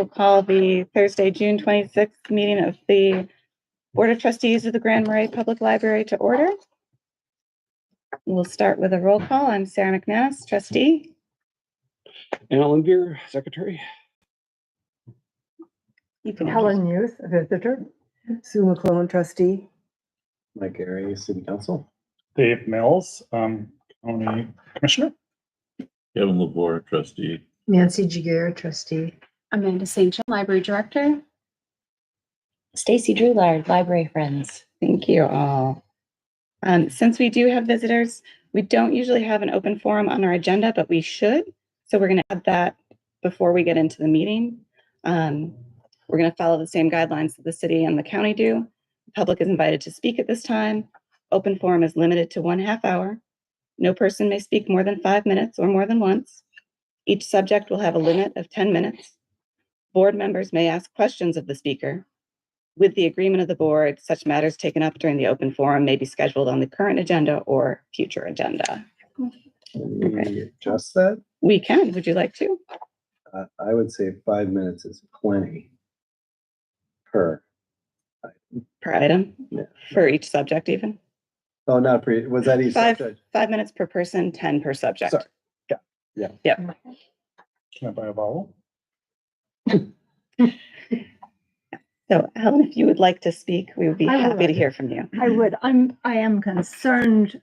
will call the Thursday, June 26th meeting of the Board of Trustees of the Grand Marais Public Library to order. We'll start with a roll call. I'm Sarah McManus, trustee. Alan Beer, secretary. You can Helen Youth, visitor. Sue McClellan, trustee. Mike Gary, city council. Dave Mills, county commissioner. Kevin Labore, trustee. Nancy Jaguar, trustee. Amanda St. John, library director. Stacy Drulard, library friends. Thank you all. Since we do have visitors, we don't usually have an open forum on our agenda, but we should. So we're going to add that before we get into the meeting. We're going to follow the same guidelines that the city and the county do. The public is invited to speak at this time. Open forum is limited to 1/2 hour. No person may speak more than 5 minutes or more than once. Each subject will have a limit of 10 minutes. Board members may ask questions of the speaker. With the agreement of the board, such matters taken up during the open forum may be scheduled on the current agenda or future agenda. Can we adjust that? We can. Would you like to? I would say 5 minutes is plenty per. Per item? Yeah. For each subject even? Oh, not pre, was that each subject? 5 minutes per person, 10 per subject. Sorry. Yeah. Yep. Can I buy a bottle? So Helen, if you would like to speak, we would be I happy would. to hear from you. I am concerned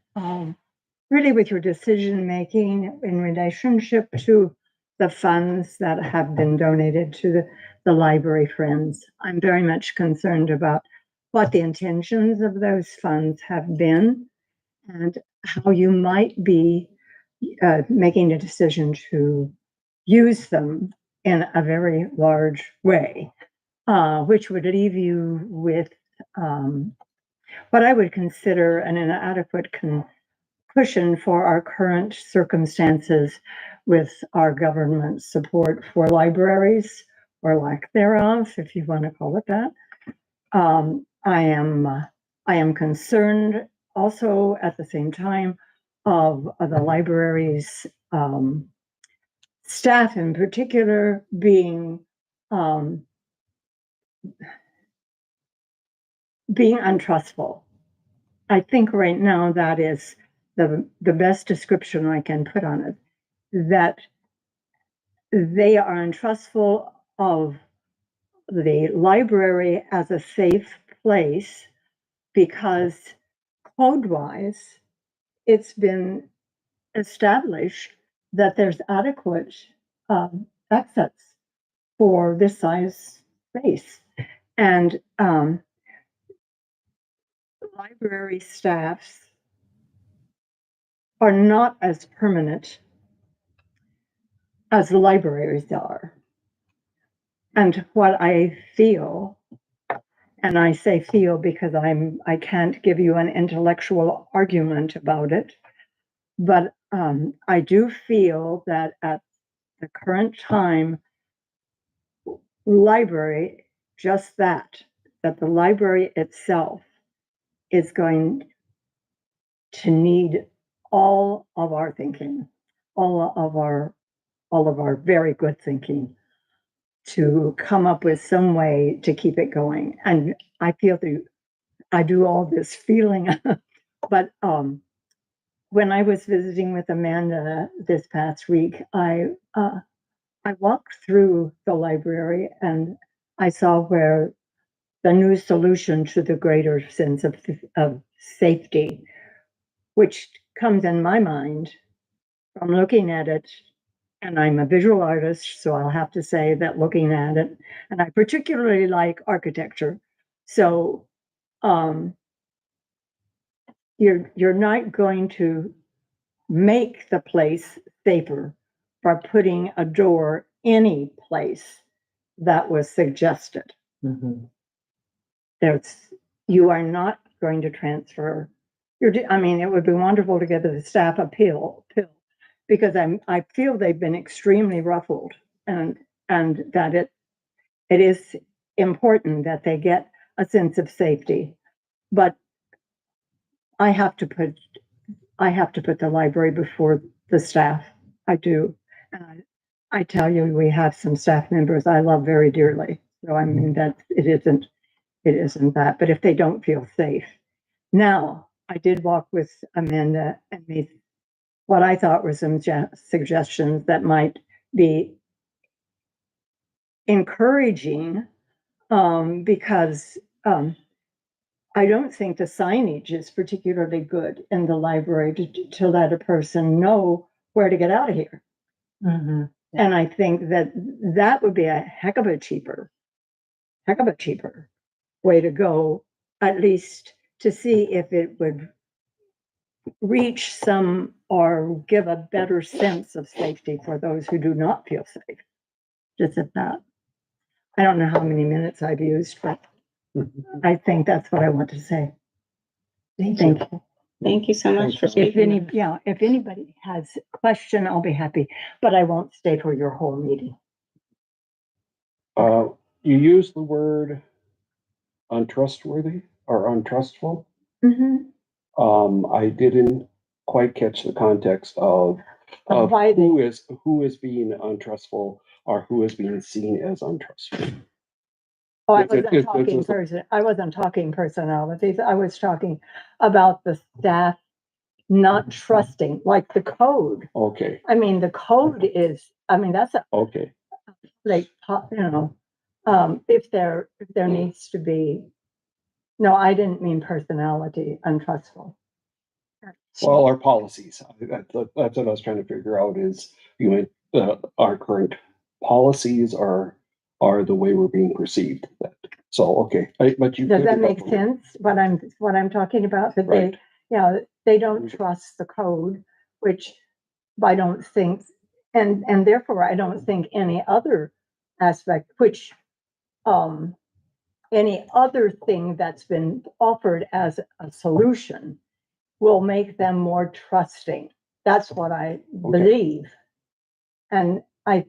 really with your decision-making in relationship to the funds that have been donated to the library friends. I'm very much concerned about what the intentions of those funds have been and how you might be making a decision to use them in a very large way, which would leave you with what I would consider an inadequate cushion for our current circumstances with our government support for libraries, or lack thereof, if you want to call it that. I am concerned also at the same time of the library's staff in particular being untrustful. I think right now that is the best description I can put on it, that they are untrustful of the library as a safe place because code-wise, it's been established that there's adequate access for this size space. And library staffs are not as permanent as the libraries are. And what I feel, and I say feel because I can't give you an intellectual argument about it, but I do feel that at the current time, library, just that the library itself is going to need all of our thinking, all of our very good thinking to come up with some way to keep it going. And I feel that I do all this feeling, but when I was visiting with Amanda this past week, I walked through the library and I saw where the new solution to the greater sense of safety, which comes in my mind from looking at it. And I'm a visual artist, so I'll have to say that looking at it, and I particularly like architecture. So you're not going to make the place safer by putting a door any place that was suggested. Mm-hmm. You are not going to transfer. I mean, it would be wonderful to give the staff a pill, because I feel they've been extremely ruffled, and that it is important that they get a sense of safety. But I have to put the library before the staff. I do. I tell you, we have some staff members I love very dearly. So I mean that it isn't that, but if they don't feel safe. Now, I did walk with Amanda and made what I thought were some suggestions that might be encouraging, because I don't think the signage is particularly good in the library to let a person know where to get out of here. And I think that that would be a heck of a cheaper way to go, at least to see if it would reach some or give a better sense of safety for those who do not feel safe. Just at that. I don't know how many minutes I've used, but I think that's what I want to say. Thank you. Thank you so much for If speaking. if anybody has a question, I'll be happy, but I won't stay for your whole meeting. You use the word untrustworthy or untrustful. I didn't quite catch the context of Why who is being untrustful or who is being seen as untrustful. Oh, I wasn't talking personalities. I was talking about the staff not trusting, like the code. Okay, I mean, the code is, I mean, that's a, okay, like, if there needs to be, no, I didn't mean personality, untrustful. well, our policies, that's what I was trying to figure out is, our current policies are the way we're being perceived. So, okay, but you. Does that cleared it make up. sense, what I'm talking about? That Right. they don't trust the code, which I don't think, and therefore I don't think any other aspect, which, any other thing that's been offered as a solution will make them more trusting. That's what I believe. And I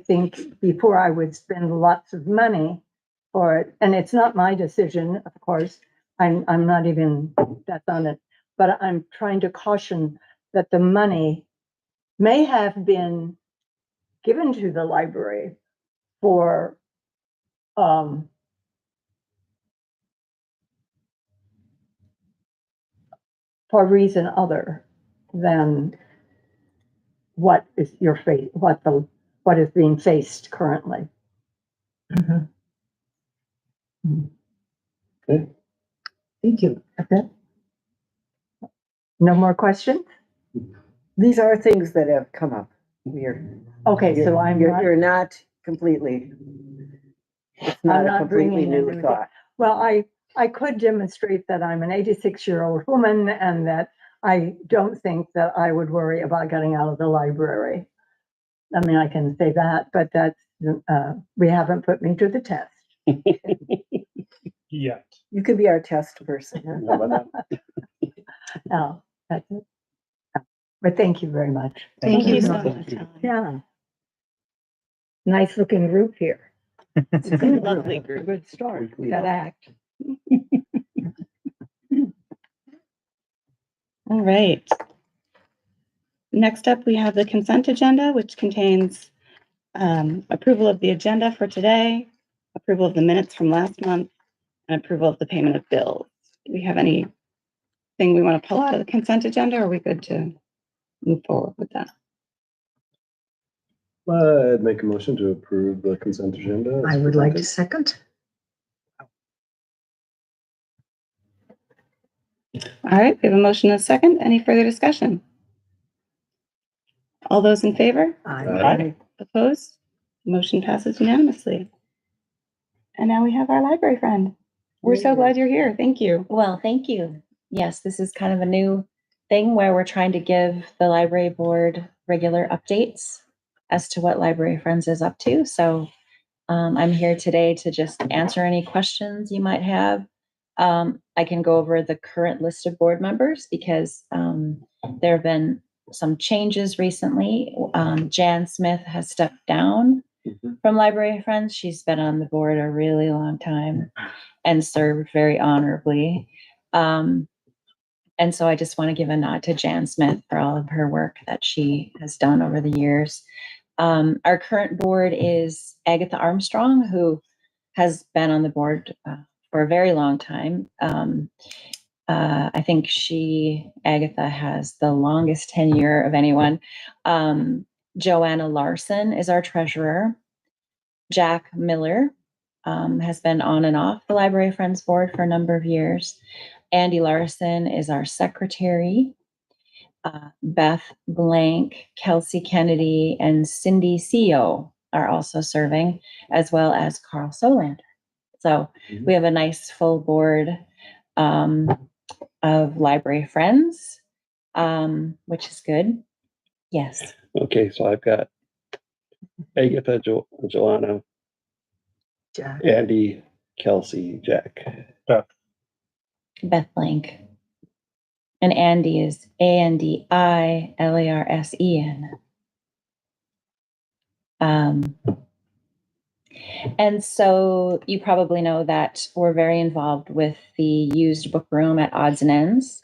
think before I would spend lots of money for it, and it's not my decision, of course. I'm not even, that's on it, but I'm trying to caution that the money may have been given to the library for a reason other than what is your fate, what is being faced currently. Okay. Thank you. Okay. No more questions? These are things that have come up. We're, Okay, so you're not completely, it's not I'm a not completely bringing a new new thought. Well, I could demonstrate that I'm an 86-year-old woman and that I don't think that I would worry about getting out of the library. I mean, I can say that, but that's, we haven't put me to the test. Yet. You could be our test person. How about that? No, that's it. But thank you very much. Thank you so Thank much. you. Helen. Yeah. Nice looking group here. It's a good Lovely group. group. A good start, Weekly. that act. All right. Next up, we have the consent agenda, which contains approval of the agenda for today, approval of the minutes from last month, and approval of the payment of bills. Do we have anything we want to pull out of the consent agenda, or are we good to move forward with that? I'd make a motion to approve the consent agenda. as I would like to presented. second. All right, we have a motion and a second. Any further discussion? All those in favor? Aye. Opposed? Motion passes unanimously. And now we have our library friend. We're so glad you're here. Thank you. Well, thank you. Yes, this is kind of a new thing where we're trying to give the library board regular updates as to what Library Friends is up to. So I'm here today to just answer any questions you might have. I can go over the current list of board members because there have been some changes recently. Jan Smith has stepped down from Library Friends. She's been on the board a really long time and served very honorably. And so I just want to give a nod to Jan Smith for all of her work that she has done over the years. Our current board is Agatha Armstrong, who has been on the board for a very long time. I think Agatha has the longest tenure of anyone. Joanna Larson is our treasurer. Jack Miller has been on and off the Library Friends Board for a number of years. Andy Larson is our secretary. Beth Blank, Kelsey Kennedy, and Cindy Seo are also serving, as well as Carl Solander. So we have a nice full board of library friends, which is good. Yes. Okay, so I've got Agatha, Joanna, Jack. Andy, Kelsey, Jack. Beth Blank. And Andy is ANDILARSEN. And so you probably know that we're very involved with the used book room at Odds and Ends.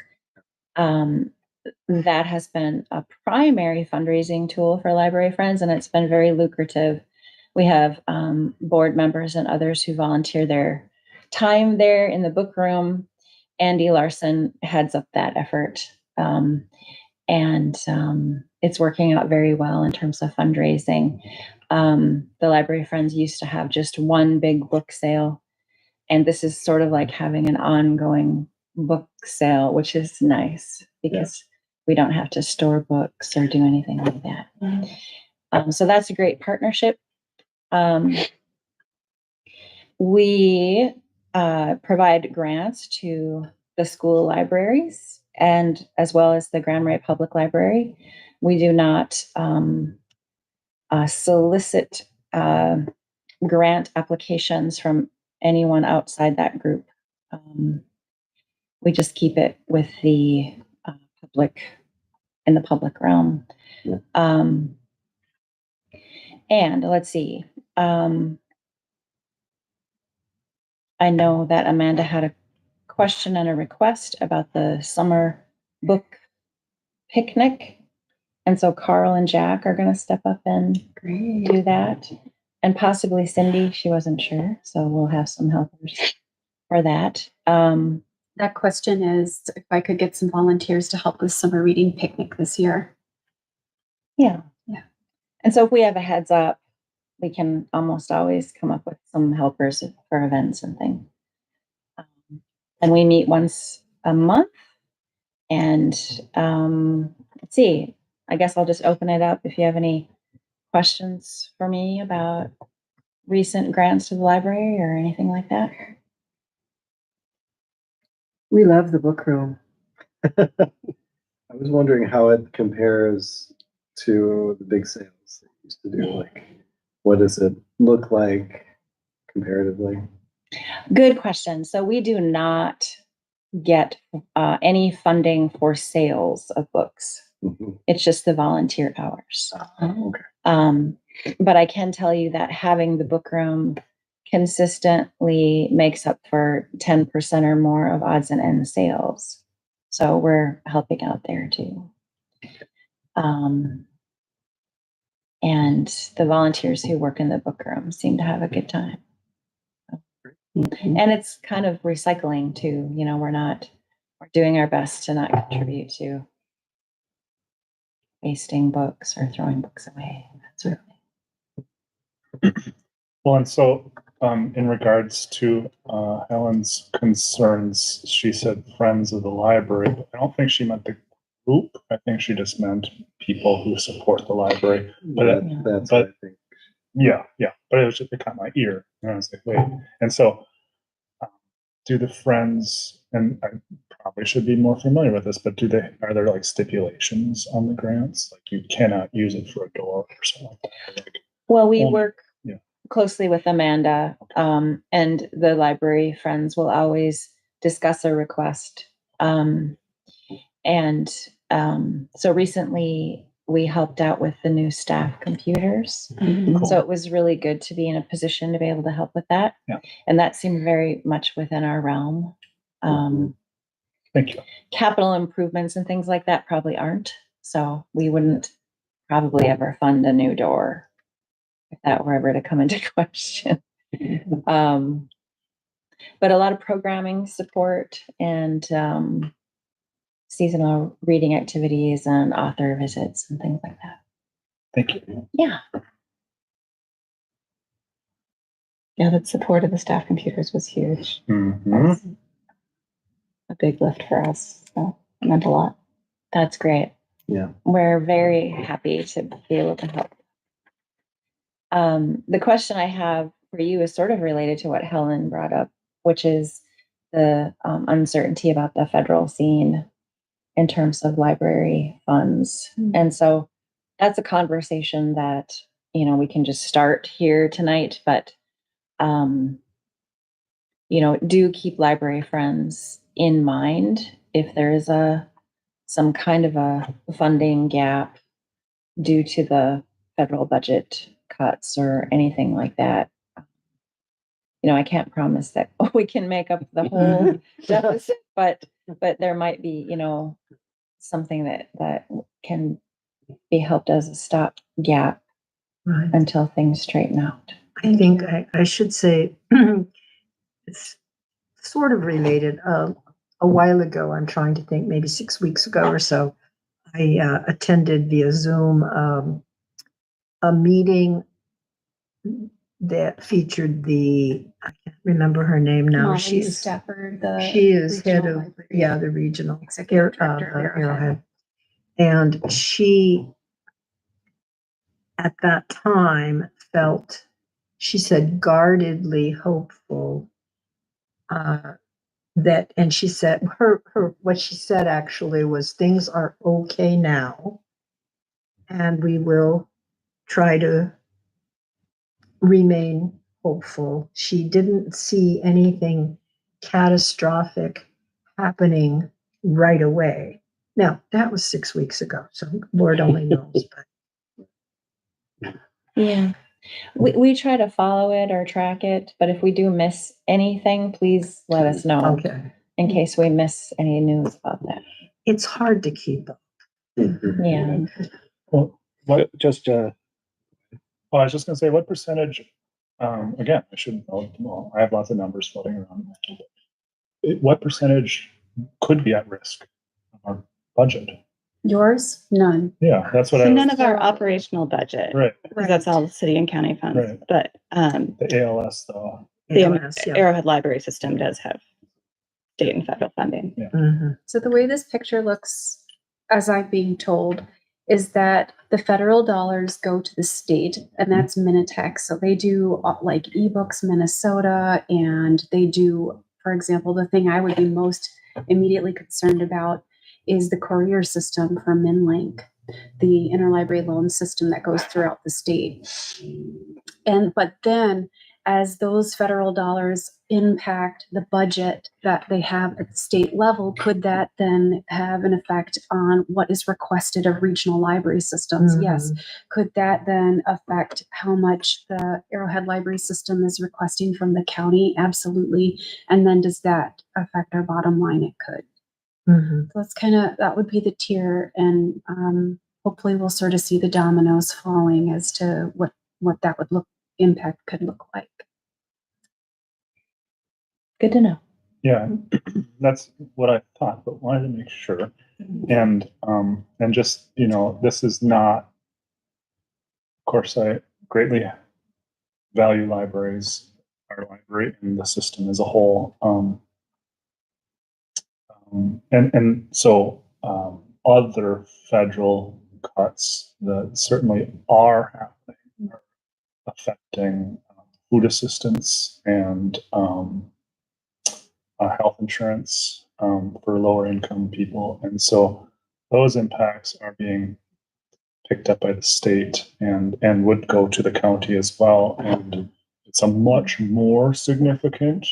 That has been a primary fundraising tool for Library Friends, and it's been very lucrative. We have board members and others who volunteer their time there in the book room. Andy Larson heads up that effort. And it's working out very well in terms of fundraising. The Library Friends used to have just one big book sale, and this is sort of like having an ongoing book sale, which is nice because we don't have to store books or do anything like that. So that's a great partnership. We provide grants to the school libraries and as well as the Grand Marais Public Library. We do not solicit grant applications from anyone outside that group. We just keep it with the public in the public realm. Yeah. And let's see. I know that Amanda had a question and a request about the summer book picnic. And so Carl and Jack are going to step up and do that. And possibly Cindy, she wasn't sure. So we'll have some helpers for that. That question is if I could get some volunteers to help with summer reading picnic this year. Yeah. Yeah. And so if we have a heads up, we can almost always come up with some helpers for events and things. And we meet once a month. And let's see, I guess I'll just open it up if you have any questions for me about recent grants to the library or anything like that. We love the book room. I was wondering how it compares to the big sales that you used to do. Like, what does it look like comparatively? Good question. So we do not get any funding for sales of books. Mhm. It's just the volunteer hours. Okay. But I can tell you that having the book room consistently makes up for 10% or more of odds and ends sales. So we're helping out there too. And the volunteers who work in the book room seem to have a good time. And it's kind of recycling too. You know, we're doing our best to not contribute to wasting books or throwing books away. That sort of thing. Well, and so in regards to Helen's concerns, she said friends of the library, but I don't think she meant the group. I think she just meant people who support the library. But That's what I think. yeah, but it caught my ear, and I was like, wait. And so, do the friends? And I probably should be more familiar with this, but are there like stipulations on the grants? Like you cannot use it for a door or something like that? Like, Well, we only- work closely with Amanda, and the library friends will always discuss a request. So recently we helped out with the new staff computers. Cool. So it was really good to be in a position to be able to help with that. Yeah. And that seemed very much within our realm. Thank you. capital improvements and things like that probably aren't. So we wouldn't probably ever fund a new door if that were ever to come into question. But a lot of programming support and seasonal reading activities and author visits and things like that. Thank you. Yeah. Yeah, that support of the staff computers was huge. Mhm. A big lift for us. So it meant a lot. That's great. Yeah. We're very happy to be able to help. The question I have for you is sort of related to what Helen brought up, which is the uncertainty about the federal scene in terms of library funds. And so that's a conversation that, you know, we can just start here tonight, but, you know, do keep library friends in mind if there is some kind of a funding gap due to the federal budget cuts or anything like that. You know, I can't promise that we can make up the whole deficit, but there might be, you know, something that can be helped as a stopgap Right. until things straighten out. I think I should say it's sort of related. A while ago, I'm trying to think, maybe 6 weeks ago or so, I attended via Zoom a meeting that featured I can't remember her name now. Molly Stafford, She is head regional of, library the regional executive director of Arrowhead. Arrowhead. And she, at that time, felt, she said, guardedly hopeful that, and she said, what she said actually was, things are okay now, and we will try to remain hopeful. She didn't see anything catastrophic happening right away. Now, that was 6 weeks ago, so Lord only knows. But Yeah. We try to follow it or track it, but if we do miss anything, please let us know okay, in case we miss any news about that. it's hard to keep up. Yeah. Well, what, Just, I was just gonna say, what percentage, again, I shouldn't know, well, I have lots of numbers floating around. What percentage could be at risk of our budget? Yours? None. Yeah, that's what So I none was, of our operational budget, right, because that's all city and county funds. Right. But the ALS though. the ALS, yeah. Arrowhead Library System does have state and federal funding. Mhm. So the way this picture looks, as I'm being told, is that the federal dollars go to the state, and that's Minitex. So they do like eBooks Minnesota, and they do, for example, the thing I would be most immediately concerned about is the courier system for MinLink, the interlibrary loan system that goes throughout the state. But then as those federal dollars impact the budget that they have at the state level, could that then have an effect on what is requested of regional library systems? Mhm. Yes. Could that then affect how much the Arrowhead Library System is requesting from the county? Absolutely. And then does that affect our bottom line? It could. Mhm. So it's that would be the tier, and hopefully we'll sort of see the dominoes falling as to what that would impact could look like. Good to know. Yeah, that's what I thought, but wanted to make sure. And just, you know, this is not, of course, I greatly value libraries, our library and the system as a whole. And so other federal cuts that certainly are happening are affecting food assistance and health insurance for lower income people. And so those impacts are being picked up by the state and would go to the county as well. And it's a much more significant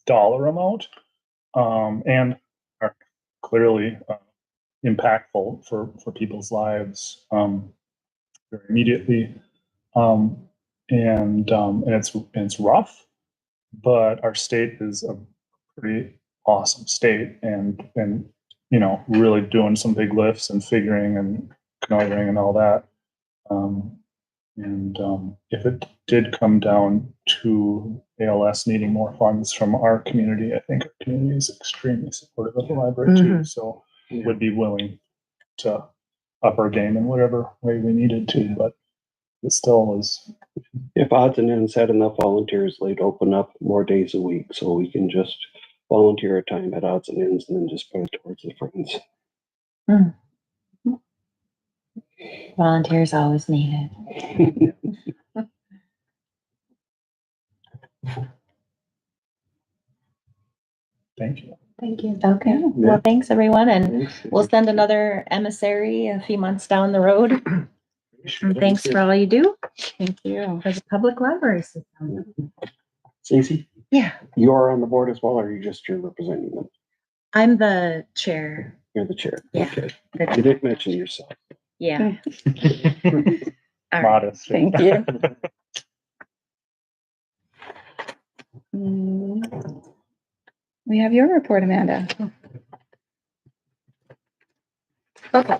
dollar amount and are clearly impactful for people's lives very immediately. And it's rough, but our state is a pretty awesome state and, really doing some big lifts and figuring and conniving and all that. If it did come down to ALS needing more funds from our community, I think our community is extremely supportive of the library too. So would be willing to up our game in whatever way we needed to, but it still is. If odds and ends had enough volunteers, they'd open up more days a week, so we can just volunteer our time at odds and ends and then just put it towards the friends. Volunteers always needed. Thank you. Thank you. Okay, well, thanks everyone, and we'll send another emissary a few months down the road. And thanks for all you do. Thank you. For the public library system. Stacey, Yeah, you are on the board as well, or are you just you're representing them? I'm the chair. You're the chair. Yeah. Okay. You didn't mention yourself. Yeah. All right. Modest. Thank you. We have your report, Amanda. Okay.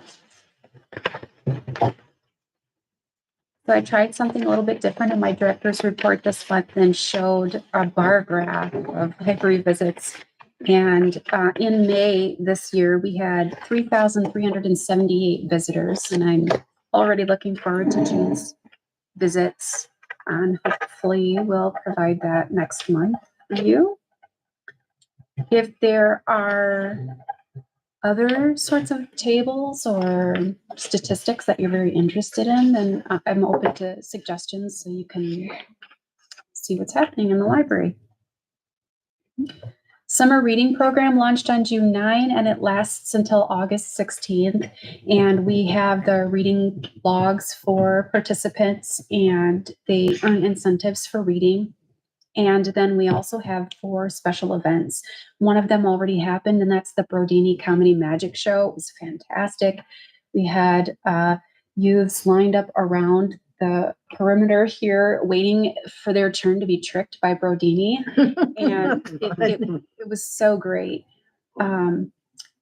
So I tried something a little bit different in my director's report this month and showed a bar graph of library visits. And in May this year, we had 3,378 visitors, and I'm already looking forward to June's visits. And hopefully we'll provide that next month for you. If there are other sorts of tables or statistics that you're very interested in, then I'm open to suggestions so you can see what's happening in the library. Summer reading program launched on June 9 and it lasts until August 16th. And we have the reading logs for participants and they earn incentives for reading. And then we also have 4 special events. One of them already happened, and that's the Brodini Comedy Magic Show. It was fantastic. We had youths lined up around the perimeter here waiting for their turn to be tricked by Brodini. And it was so great. The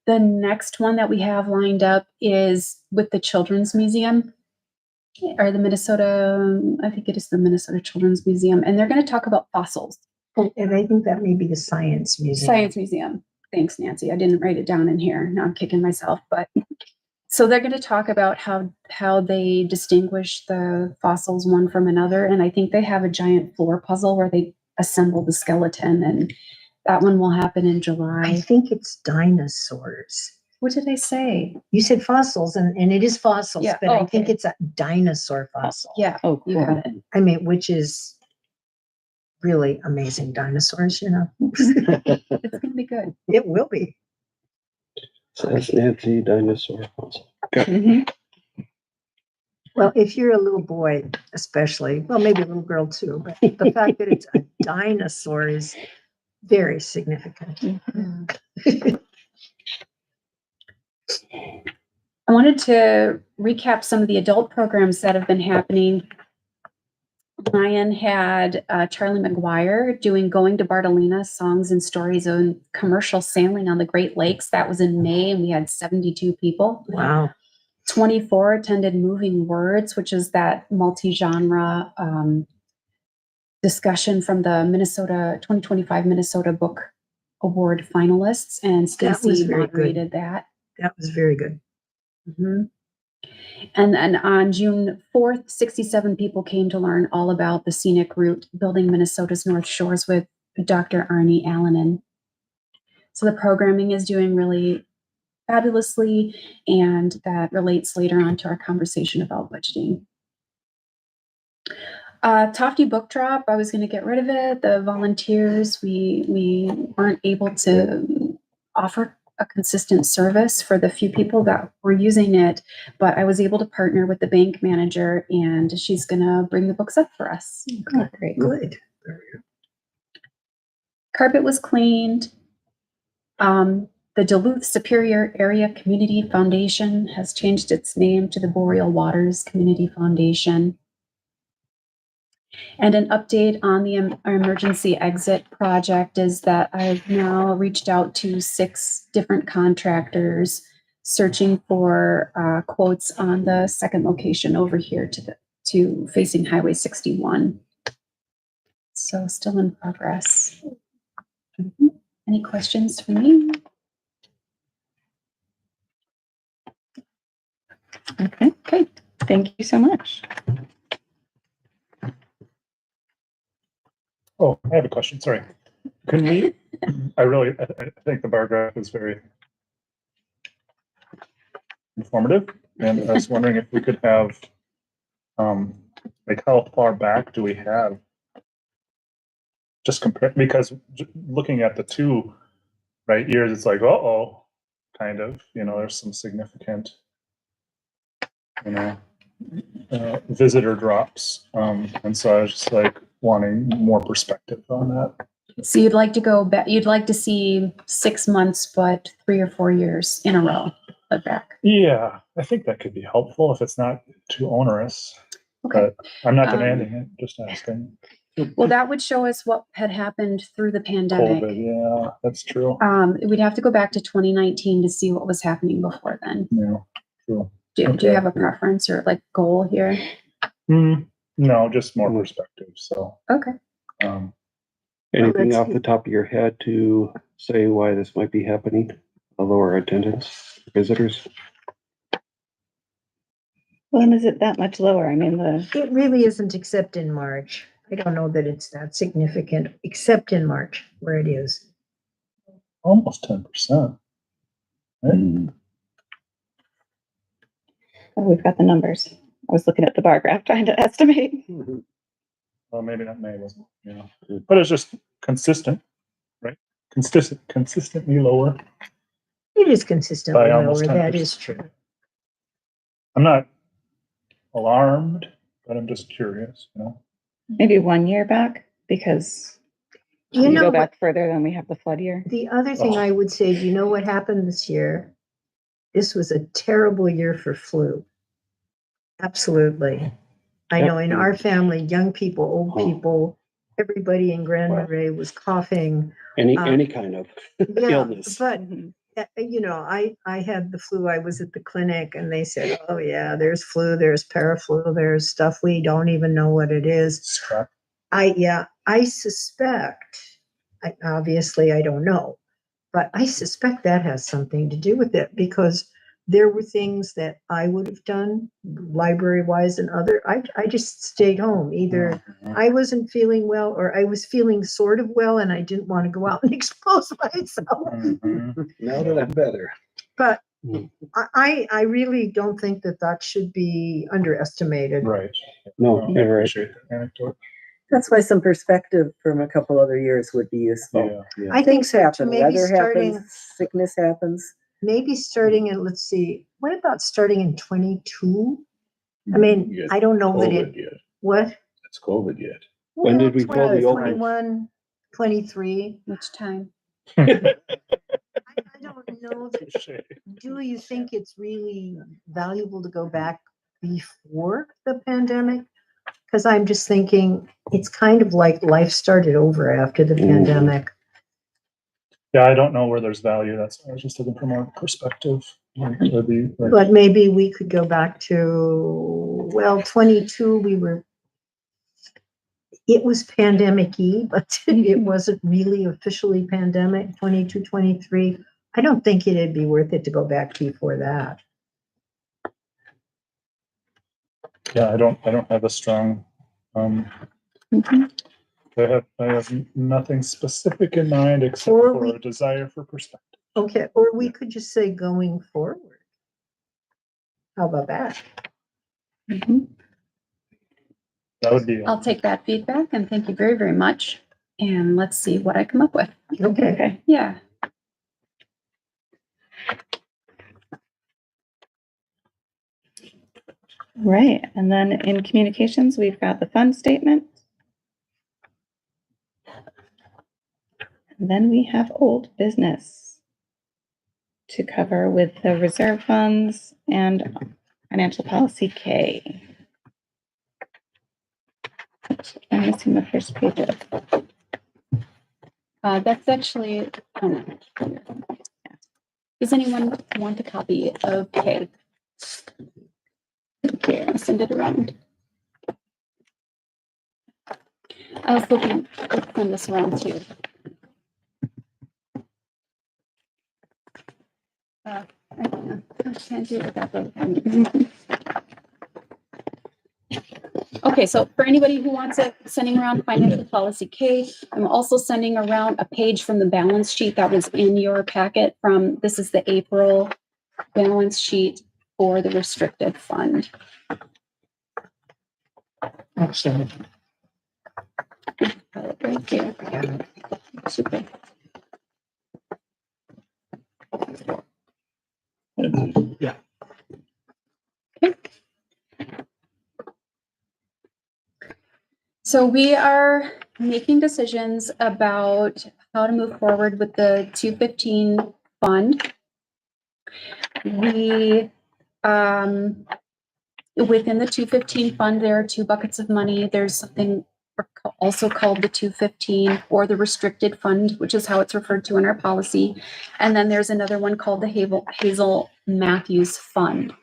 next one that we have lined up is with the Children's Museum. Or the Minnesota, I think it is the Minnesota Children's Museum, and they're going to talk about fossils. And I think that may be the Science Museum. Science Museum. Thanks, Nancy. I didn't write it down in here. Now I'm kicking myself. But so they're going to talk about how they distinguish the fossils one from another, and I think they have a giant floor puzzle where they assemble the skeleton, and that one will happen in July. I think it's dinosaurs. What did I say? You said fossils, and it is fossils, Yeah. but Oh, I think okay. it's a dinosaur fossil. Yeah. Oh, You cool. got it. I mean, which is really amazing dinosaurs, you know. It's going to be good. It will be. Says Nancy Dinosaur Fossil. Well, if you're a little boy, especially, well, maybe a little girl too, but the fact that it's a dinosaur is very significant. I wanted to recap some of the adult programs that have been happening. Ryan had Charlie McGuire doing Going to Bartolina, Songs and Stories of Commercial Sailing on the Great Lakes. That was in May, and we had 72 people. Wow. 24 attended Moving Words, which is that multi-genre discussion from the 2025 Minnesota Book Award finalists, and That was Stacy very good. moderated that. That was very good. And then on June 4th, 67 people came to learn all about the scenic route, Building Minnesota's North Shores with Dr. Arnie Allanen. So the programming is doing really fabulously, and that relates later on to our conversation about budgeting. Tofty Book Drop, I was going to get rid of it. The volunteers, we weren't able to offer a consistent service for the few people that were using it, but I was able to partner with the bank manager, and she's going to bring the books up for us. Great. Good. Carpet was cleaned. The Duluth Superior Area Community Foundation has changed its name to the Boreal Waters Community Foundation. And an update on the our emergency exit project is that I've now reached out to 6 different contractors searching for quotes on the second location over here to facing Highway 61. So still in progress. Any questions for me? Okay, thank you so much. Oh, I have a question, sorry. Can we, I think the bar graph is very informative, and I was wondering if we could have, like how far back do we have? Just compare, because looking at the 2 right years, it's like, uh-oh, kind of, there's some significant, visitor drops. And so I was just like wanting more perspective on that. So you'd like to go back, you'd like to see 6 months, but 3 or 4 years in a row of back. Yeah, I think that could be helpful if it's not too onerous. Okay. But I'm not demanding it, just asking. Well, that would show us what had happened through the pandemic. COVID, yeah, that's true. We'd have to go back to 2019 to see what was happening before then. Yeah, true. Do you have a preference or like goal here? No, just more perspective. So, Okay. Anything let's off see. the top of your head to say why this might be happening? A lower attendance, visitors? When is it that much lower? I mean, It really isn't except in March. I don't know that it's that significant, except in March where it is. almost 10%. Right? oh, we've got the numbers. I was looking at the bar graph trying to estimate. Well, maybe not May wasn't, but it's just consistent, right? Consistently lower. It is consistently By lower, almost that 10%. is true. I'm not alarmed, but I'm just curious, Maybe 1 year back, because You you know go what, back further than we have the flood year. the other thing Oh. I would say, do you know what happened this year? This was a terrible year for flu. Absolutely. I know in our family, young people, old people, everybody in Grand Wow. Marais was coughing. Any kind of Yeah, illness. but Mhm. I had the flu. I was at the clinic and they said, oh yeah, there's flu, there's paraflu, there's stuff we don't even know what it is. Scrap. I suspect, obviously I don't know, but I suspect that has something to do with it because there were things that I would have done library wise and I just stayed home. Either I wasn't feeling well or I was feeling sort of well and I didn't want to go out and expose myself. Now that I'm better. But I really don't think that should be underestimated. Right. No, I you're right. appreciate that anecdote. That's why some perspective from a couple other years would be useful. Yeah. I think Things so, happen, maybe weather starting, happens, sickness happens. maybe starting in, let's see, what about starting in 22? I mean, Yes, I don't know that COVID it, yet. what? It's COVID yet. When did we pull the open? 21, 23. Which time? I don't know. Do you think it's really valuable to go back before the pandemic? Because I'm just thinking it's kind of like life started over after the pandemic. Yeah, I don't know where there's value. I was just looking for more perspective. But maybe we could go back to, well, 22, it was pandemic-y, but it wasn't really officially pandemic, 22, 23. I don't think it'd be worth it to go back before that. Yeah, I don't have a strong, Mhm. I have nothing specific in mind except Or for we- a desire for perspective. Okay, or we could just say going forward. How about that? Mhm. That would be, I'll take that feedback and thank you very, very much. And let's see what I come up with. Okay. Okay. Yeah. Right. And then in communications, we've got the fund statement. And then we have old business to cover with the reserve funds and financial policy K. I'm missing the first page of. That's actually, does anyone want a copy of K? Here, I'll send it around. I was looking, let's send this around too. I can't do it without the. Okay, so for anybody who wants it, sending around financial policy K, I'm also sending around a page from the balance sheet that was in your packet from, this is the April balance sheet for the restricted fund. Actually, Right here. Super. Yeah. Okay. So we are making decisions about how to move forward with the 215 fund. We, within the 215 fund, there are two buckets of money. There's something also called the 215 or the restricted fund, which is how it's referred to in our policy. And then there's another one called the Hazel Matthews Fund.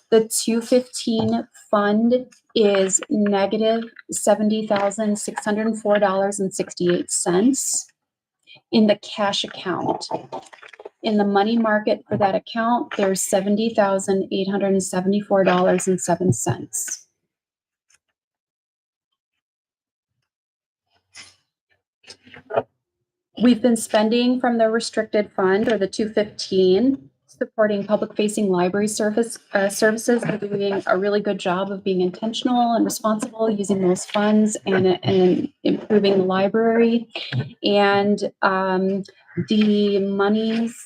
The 215 fund is negative $70,604.68 in the cash account. In the money market for that account, there's $70,874.07. We've been spending from the restricted fund or the 215, supporting public-facing library services. We're doing a really good job of being intentional and responsible using those funds and improving the library. And the monies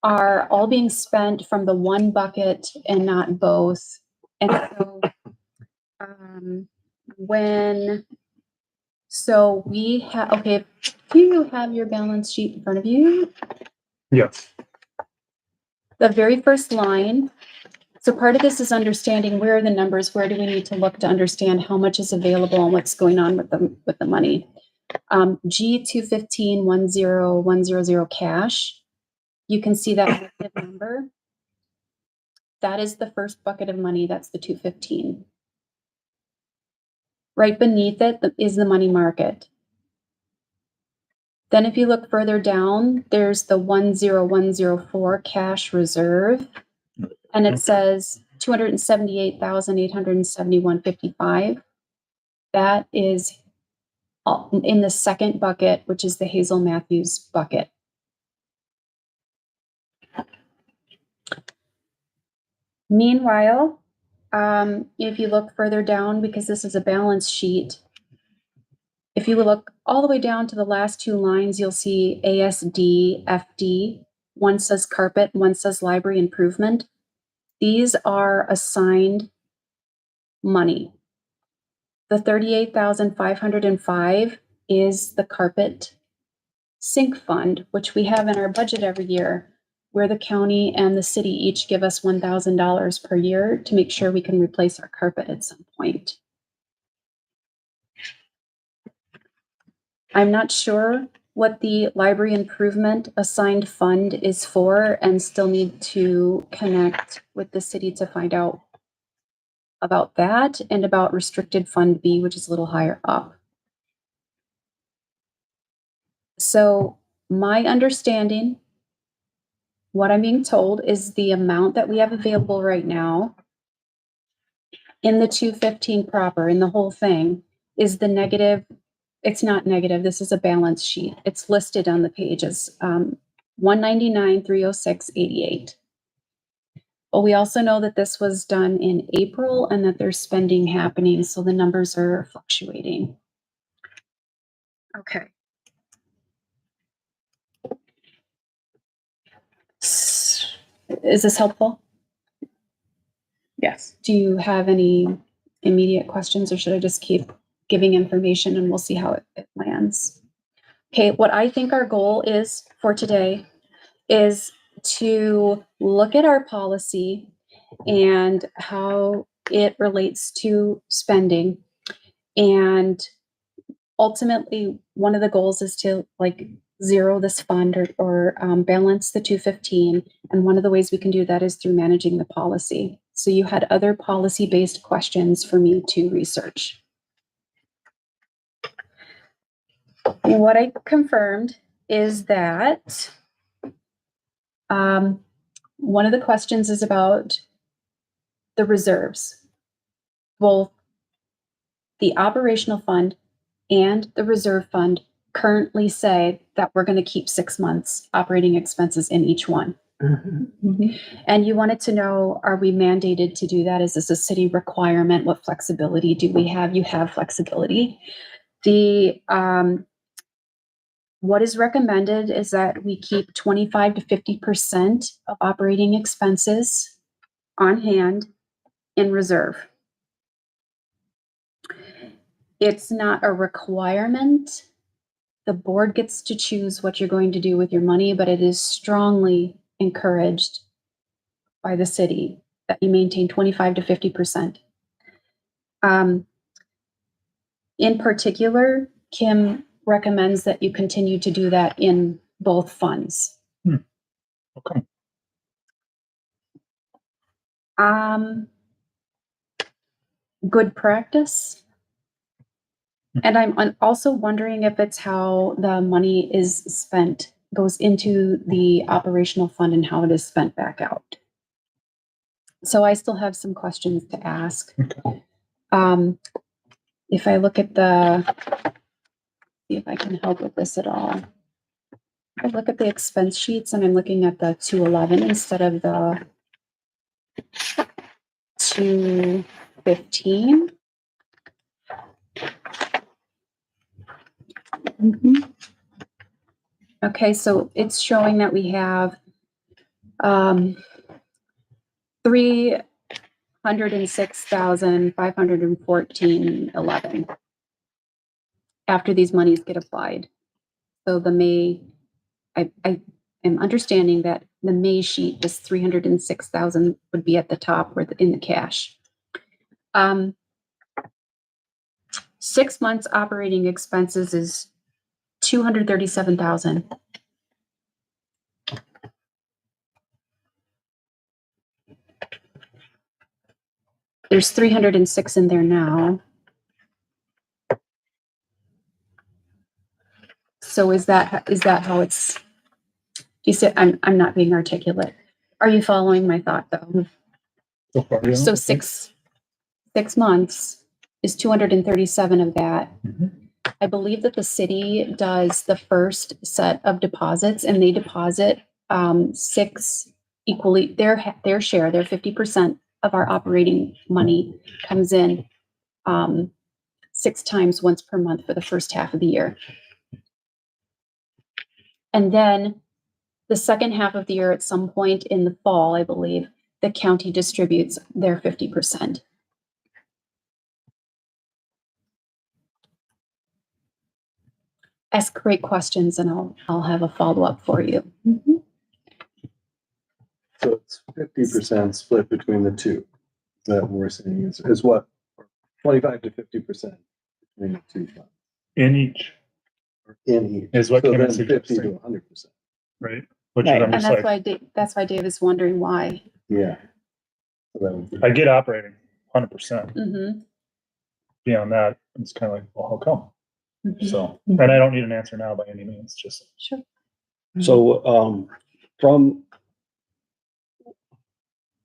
are all being spent from the one bucket and not both. And so so we have, okay, do you have your balance sheet in front of you? Yes. The very first line. So part of this is understanding where are the numbers, where do we need to look to understand how much is available and what's going on with the money. G215 10100 cash. You can see that number. That is the first bucket of money. That's the 215. Right beneath it is the money market. Then if you look further down, there's the 10104 cash reserve, and it says 278,871.55. That is in the second bucket, which is the Hazel Matthews bucket. Meanwhile, if you look further down, because this is a balance sheet, if you look all the way down to the last two lines, you'll see ASD, FD. One says carpet, one says library improvement. These are assigned money. The 38,505 is the carpet sink fund, which we have in our budget every year, where the county and the city each give us $1,000 per year to make sure we can replace our carpet at some point. I'm not sure what the library improvement assigned fund is for and still need to connect with the city to find out about that and about restricted fund B, which is a little higher up. So my understanding, what I'm being told is the amount that we have available right now in the 215 proper, in the whole thing, is the negative. It's not negative. This is a balance sheet. It's listed on the pages, 199,306.88. But we also know that this was done in April and that there's spending happening, so the numbers are fluctuating. Okay. Is this helpful? Yes. Do you have any immediate questions, or should I just keep giving information and we'll see how it lands? Okay, what I think our goal is for today is to look at our policy and how it relates to spending And ultimately, one of the goals is to like zero this fund or balance the 215. And one of the ways we can do that is through managing the policy. So you had other policy-based questions for me to research. And what I confirmed is that one of the questions is about the reserves. Both the operational fund and the reserve fund currently say that we're going to keep 6 months operating expenses in each one. And you wanted to know, are we mandated to do that? Is this a city requirement? What flexibility do we have? You have flexibility. The what is recommended is that we keep 25 to 50% of operating expenses on hand in reserve. It's not a requirement. The board gets to choose what you're going to do with your money, but it is strongly encouraged by the city that you maintain 25 to 50%. In particular, Kim recommends that you continue to do that in both funds. Okay. Good practice. And I'm also wondering if it's how the money is spent, goes into the operational fund and how it is spent back out. So I still have some questions to ask. If I look at see if I can help with this at all. I look at the expense sheets and I'm looking at the 211 instead of the 215. Okay, so it's showing that we have 306,514.11 after these monies get applied. So the May, I am understanding that the May sheet, this 306,000 would be at the top or in the cash. 6 months operating expenses is 237,000. There's 306 in there now. So is that how it's, you said, I'm not being articulate. Are you following my thought though? So far, yeah. So 6 months is 237 of that. I believe that the city does the first set of deposits and they deposit 6 equally, their share, their 50% of our operating money comes in 6 times once per month for the first half of the year. And then the second half of the year, at some point in the fall, I believe, the county distributes their 50%. Ask great questions and I'll have a follow-up for you. So it's 50% split between the two. That we're saying is what? 25 to 50% between the two funds. In each, In each. Is what so Kim then is 50 to suggesting. 100%. right? Which Right. is, I'm And just that's why Dave is wondering why. Yeah. So that would be- I get operating 100%. Mm-hmm. Beyond that, it's kind of like, well, how come? Mm-hmm. So, and I don't need an answer now by any means, just. Sure. So,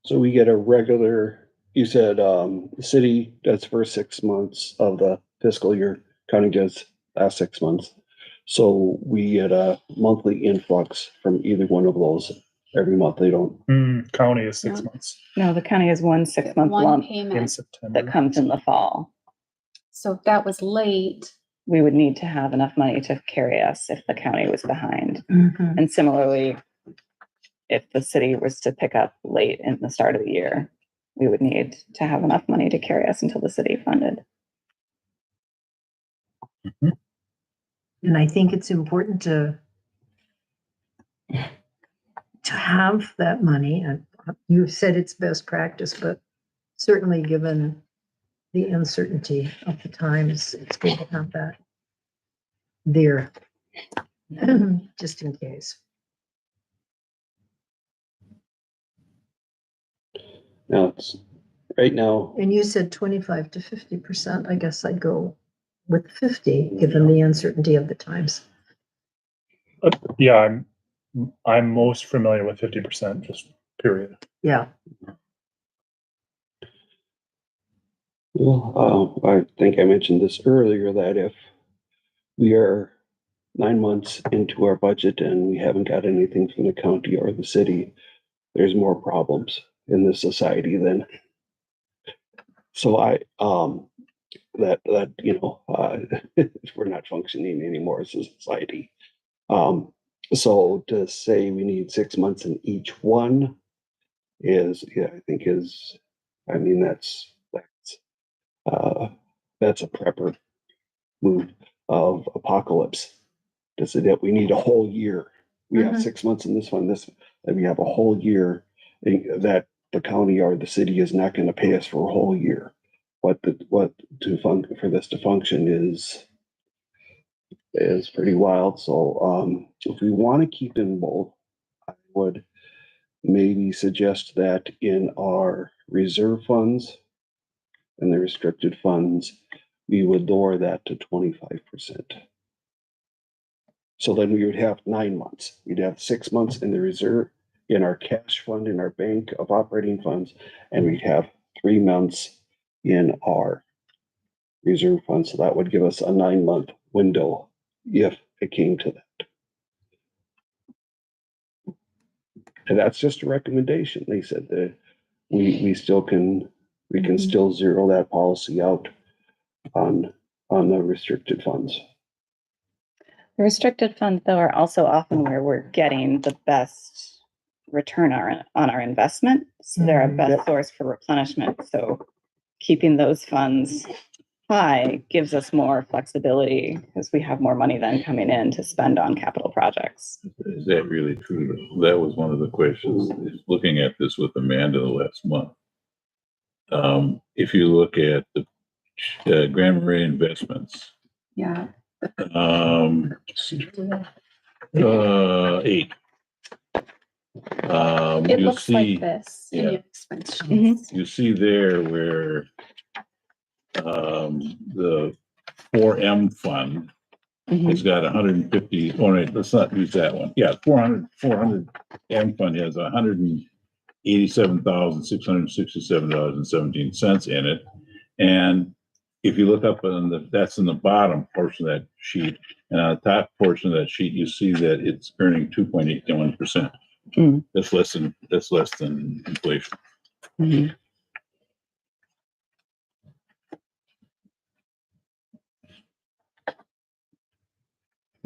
so we get a regular, you said, the city does first 6 months of the fiscal year, county does last 6 months. So we get a monthly influx from either one of those every month. They don't, County is 6 Yeah. months No, the county has one 6-month One lump in payment. September. that comes in the fall. So if that was late, We would need to have enough money to carry us if the county was behind. Mhm. And similarly, if the city was to pick up late in the start of the year, we would need to have enough money to carry us until the city funded. And I think it's important to have that money. And you said it's best practice, but certainly given the uncertainty of the times. It's good to have that there, just in case. Now it's right now. And you said 25 to 50%. I guess I'd go with 50, given the uncertainty of the times. Yeah, I'm most familiar with 50%, just period. Yeah. Well, I think I mentioned this earlier that if we are 9 months into our budget and we haven't got anything from the county or the city, there's more problems in this society than. So that we're not functioning anymore as a society. So to say we need 6 months in each one is, I mean, that's a prepper move of apocalypse to say that we need a whole year. We have 6 months in this one, and we have a whole year that the county or the city is not going to pay us for a whole year. For this to function is pretty wild. So if we want to keep them both, I would maybe suggest that in our reserve funds and the restricted funds, we would lower that to 25%. So then we would have 9 months. We'd have 6 months in the reserve, in our cash fund, in our bank of operating funds, and we'd have 3 months in our reserve fund. So that would give us a 9-month window if it came to that. And that's just a recommendation. They said that we still can, we can still zero that policy out on the restricted funds. The restricted funds, though, are also often where we're getting the best return on our investment. So they're a best source for replenishment. So keeping those funds high gives us more flexibility because we have more money then coming in to spend on capital projects. Is that really true? That was one of the questions. Looking at this with Amanda the last month. If you look at the Grand Marais investments, Yeah. 8. It You'll looks see, like this in yeah. your expense sheets. you see there where the 4M fund has got 150. Oh, wait, let's not use that one. Yeah, 400 M fund has $187,667.17 in it. And if you look up that's in the bottom portion of that sheet, and on the top portion of that sheet, you see that it's earning 2.81%. That's less than inflation. And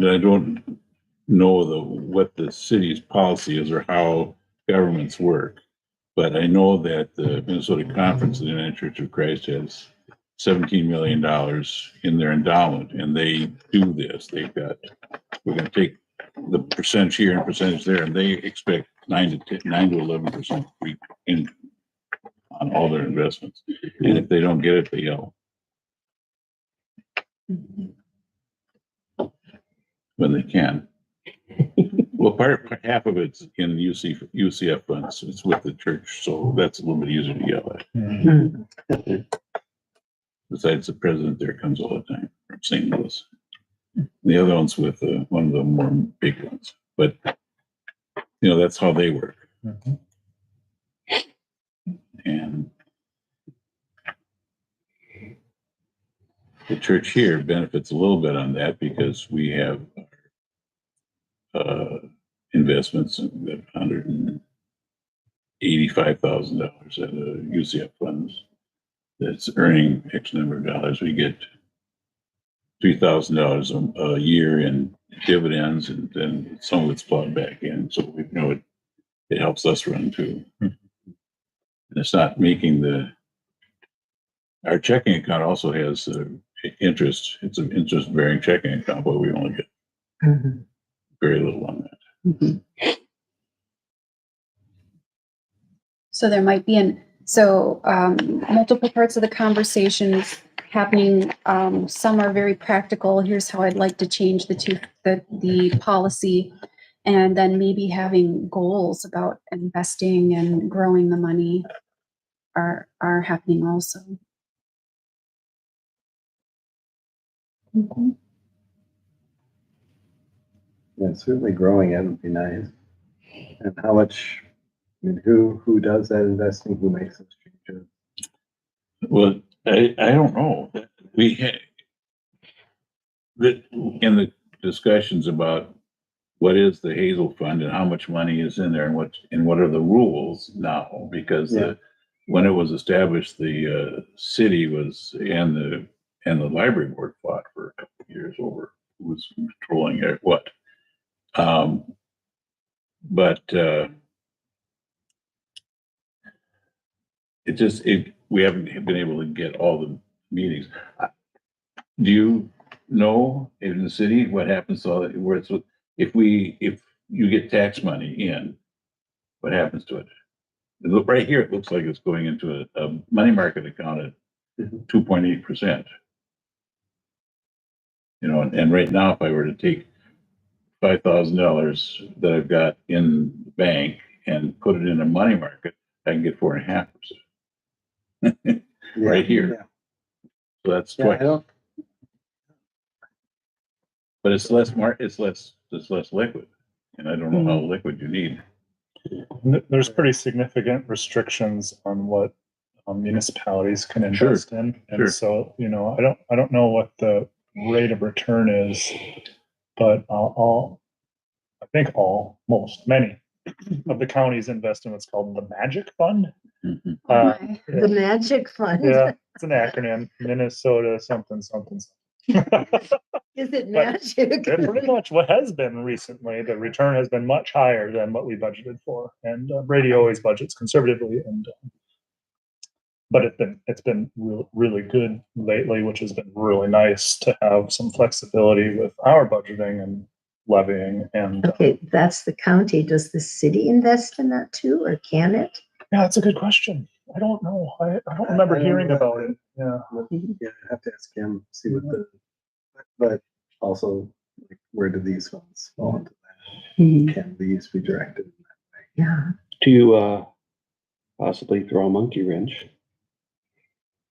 I don't know what the city's policy is or how governments work, but I know that the Minnesota Conference of the United Church of Christ has $17 million in their endowment, and they do this. We're going to take the percentage here and percentage there, and they expect 9 to 11% on all their investments. And if they don't get it, they yell. When they can. Well, half of it's in UCF funds. It's with the church, so that's a little bit easier to yell at. Besides, the president there comes all the time from St. Louis. The other one's with one of the more big ones, but that's how they work. And the church here benefits a little bit on that because we have investments of $185,000 at UCF funds. That's earning X number of dollars. We get $3,000 a year in dividends, and then some of it's plowed back in. So we know it helps us run too. And it's not making our checking account also has interest. It's an interest-bearing checking account, but we only get very little on that. So there might be So multiple parts of the conversations happening. Some are very practical. Here's how I'd like to change the policy. And then maybe having goals about investing and growing the money are happening also. Mhm. Yeah, certainly growing it would be nice. And how much, I mean, who does that investing? Who makes those changes? Well, I don't know. We had, in the discussions about what is the Hazel Fund and how much money is in there and what are the rules now, because Yeah. when it was established, the city was and the library board fought for a couple of years over who was controlling it, what. But we haven't been able to get all the meetings. Do you know in the city what happens to all that, where it's, if you get tax money in, what happens to it? Look right here, it looks like it's going into a money market account at 2.8%. You know, and right now, if I were to take $5,000 that I've got in the bank and put it in a money market, I can get 4.5%. Right here. Yeah. So that's Yeah, twice. I don't, But it's less liquid. And I don't know how liquid you need. There's pretty significant restrictions on what municipalities can invest in. And sure. so, you know, I don't know what the rate of return is, but many of the counties invest in what's called the Magic Fund. Mhm. The magic fund. Yeah, it's an acronym, Minnesota something something. Is it But magic? pretty much what has been recently, the return has been much higher than what we budgeted for. And Brady always budgets conservatively, and but it's been really good lately, which has been really nice to have some flexibility with our budgeting and levying. And Okay, that's the county. Does the city invest in that too, or can it? yeah, that's a good question. I don't know. I don't remember I don't hearing know. about it. Yeah. yeah, I have to ask him, see what but also, like, where do these funds fall into that? Can these be directed? Yeah. To possibly throw a monkey wrench,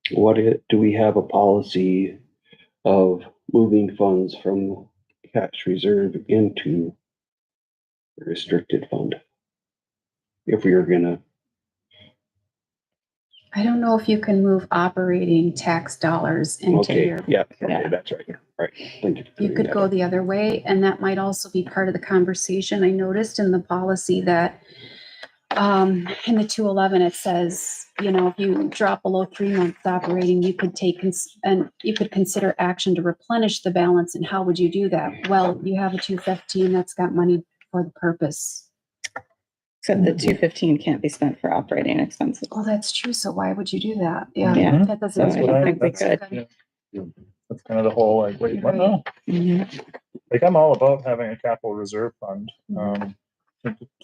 do we have a policy of moving funds from cash reserve into the restricted fund? If we are gonna, I don't know if you can move operating tax dollars into okay, your. yeah, okay, that's right, right. Thank you. for You clearing could that go up. the other way, and that might also be part of the conversation. I noticed in the policy that in the 211, it says, you know, if you drop below 3 months operating, you could and you could consider action to replenish the balance. And how would you do that? Well, you have a 215 that's got money for the purpose. So the 215 can't be spent for operating expenses. Oh, that's true. So why would you do that? Yeah, Yeah. that doesn't. That's what I think we that's a could. good- That's kind of the whole, like, wait, what now? Mhm. Like, I'm all about having a capital reserve fund,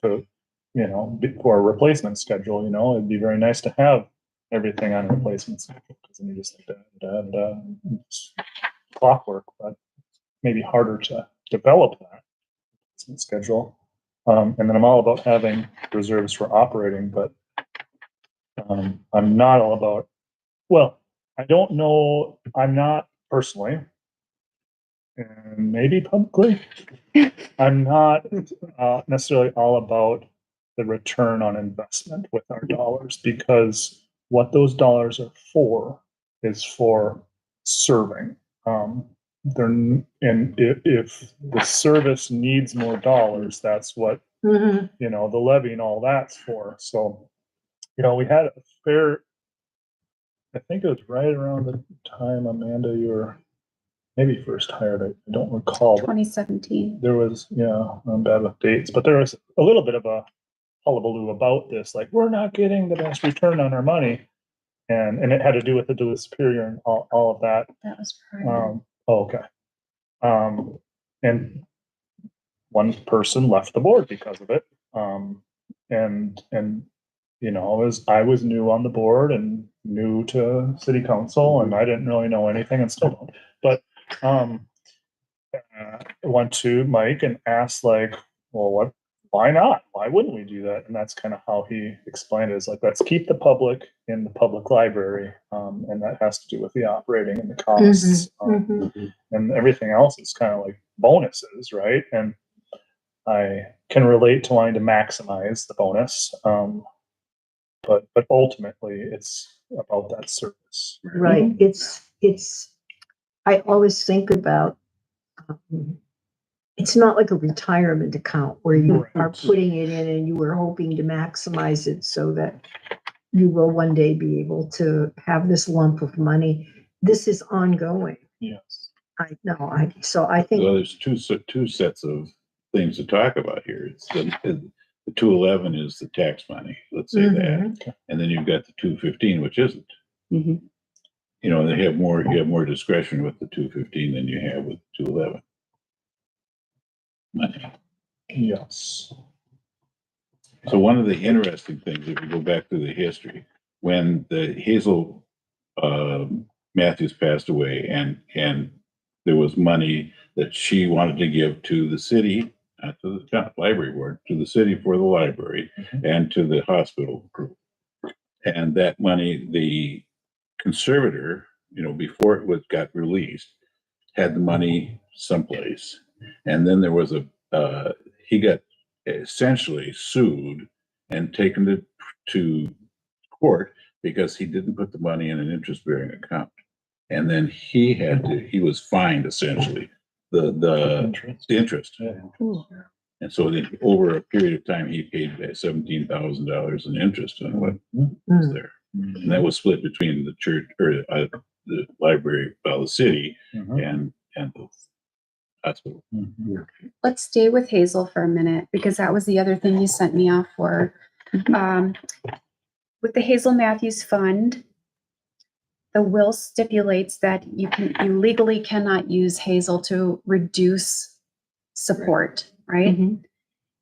to, you know, for a replacement schedule, you know, it'd be very nice to have everything on a replacement schedule, because then you just like it's clockwork, but maybe harder to develop that replacement schedule. And then I'm all about having reserves for operating, but I'm not all about, well, I don't know, I'm not personally, and maybe publicly, I'm not necessarily all about the return on investment with our dollars, because what those dollars are for is for serving. And if the service needs more dollars, that's what, Mhm. you know, the levy and all that's for. So, you know, we had a fair, I think it was right around the time, Amanda, you were maybe first hired, I don't recall. 2017. There was, yeah, I'm bad with dates, but there was a little bit of a hullabaloo about this, like, we're not getting the best return on our money. And it had to do with the dual superior and all of that. That was prior. Okay. And one person left the board because of it. And I was new on the board and new to city council, and I didn't really know anything and still don't. But I went to Mike and asked, like, well, why not? Why wouldn't we do that? And that's kind of how he explained it, is like, let's keep the public in the public library. And that has to do with the operating and the costs. And everything else is kind of like bonuses, right? And I can relate to wanting to maximize the bonus. But ultimately it's about that service. Right. It's, I always think about, it's not like a retirement account where you are putting it in and you are hoping to maximize it so that you will one day be able to have this lump of money. This is ongoing. Yes. So I think. Well, there's two sets of things to talk about here. It's the 211 is the tax money, let's say that, and then you've got the 215, which isn't. You know, you have more discretion with the 215 than you have with 211 money. Yes. So one of the interesting things, if you go back to the history, when the Hazel Matthews passed away, and there was money that she wanted to give to the city, not to the library board, to the city for the library and to the hospital group. And that money, the conservator, before it got released, had the money someplace. And then there was he got essentially sued and taken to court because he didn't put the money in an interest-bearing account. And then he was fined essentially the interest. Yeah. And so over a period of time, he paid $17,000 in interest on what was there. And that was split between the church or the library, the city, and the hospital. Let's stay with Hazel for a minute, because that was the other thing you sent me off for. With the Hazel Matthews Fund, the will stipulates that you legally cannot use Hazel to reduce support, right?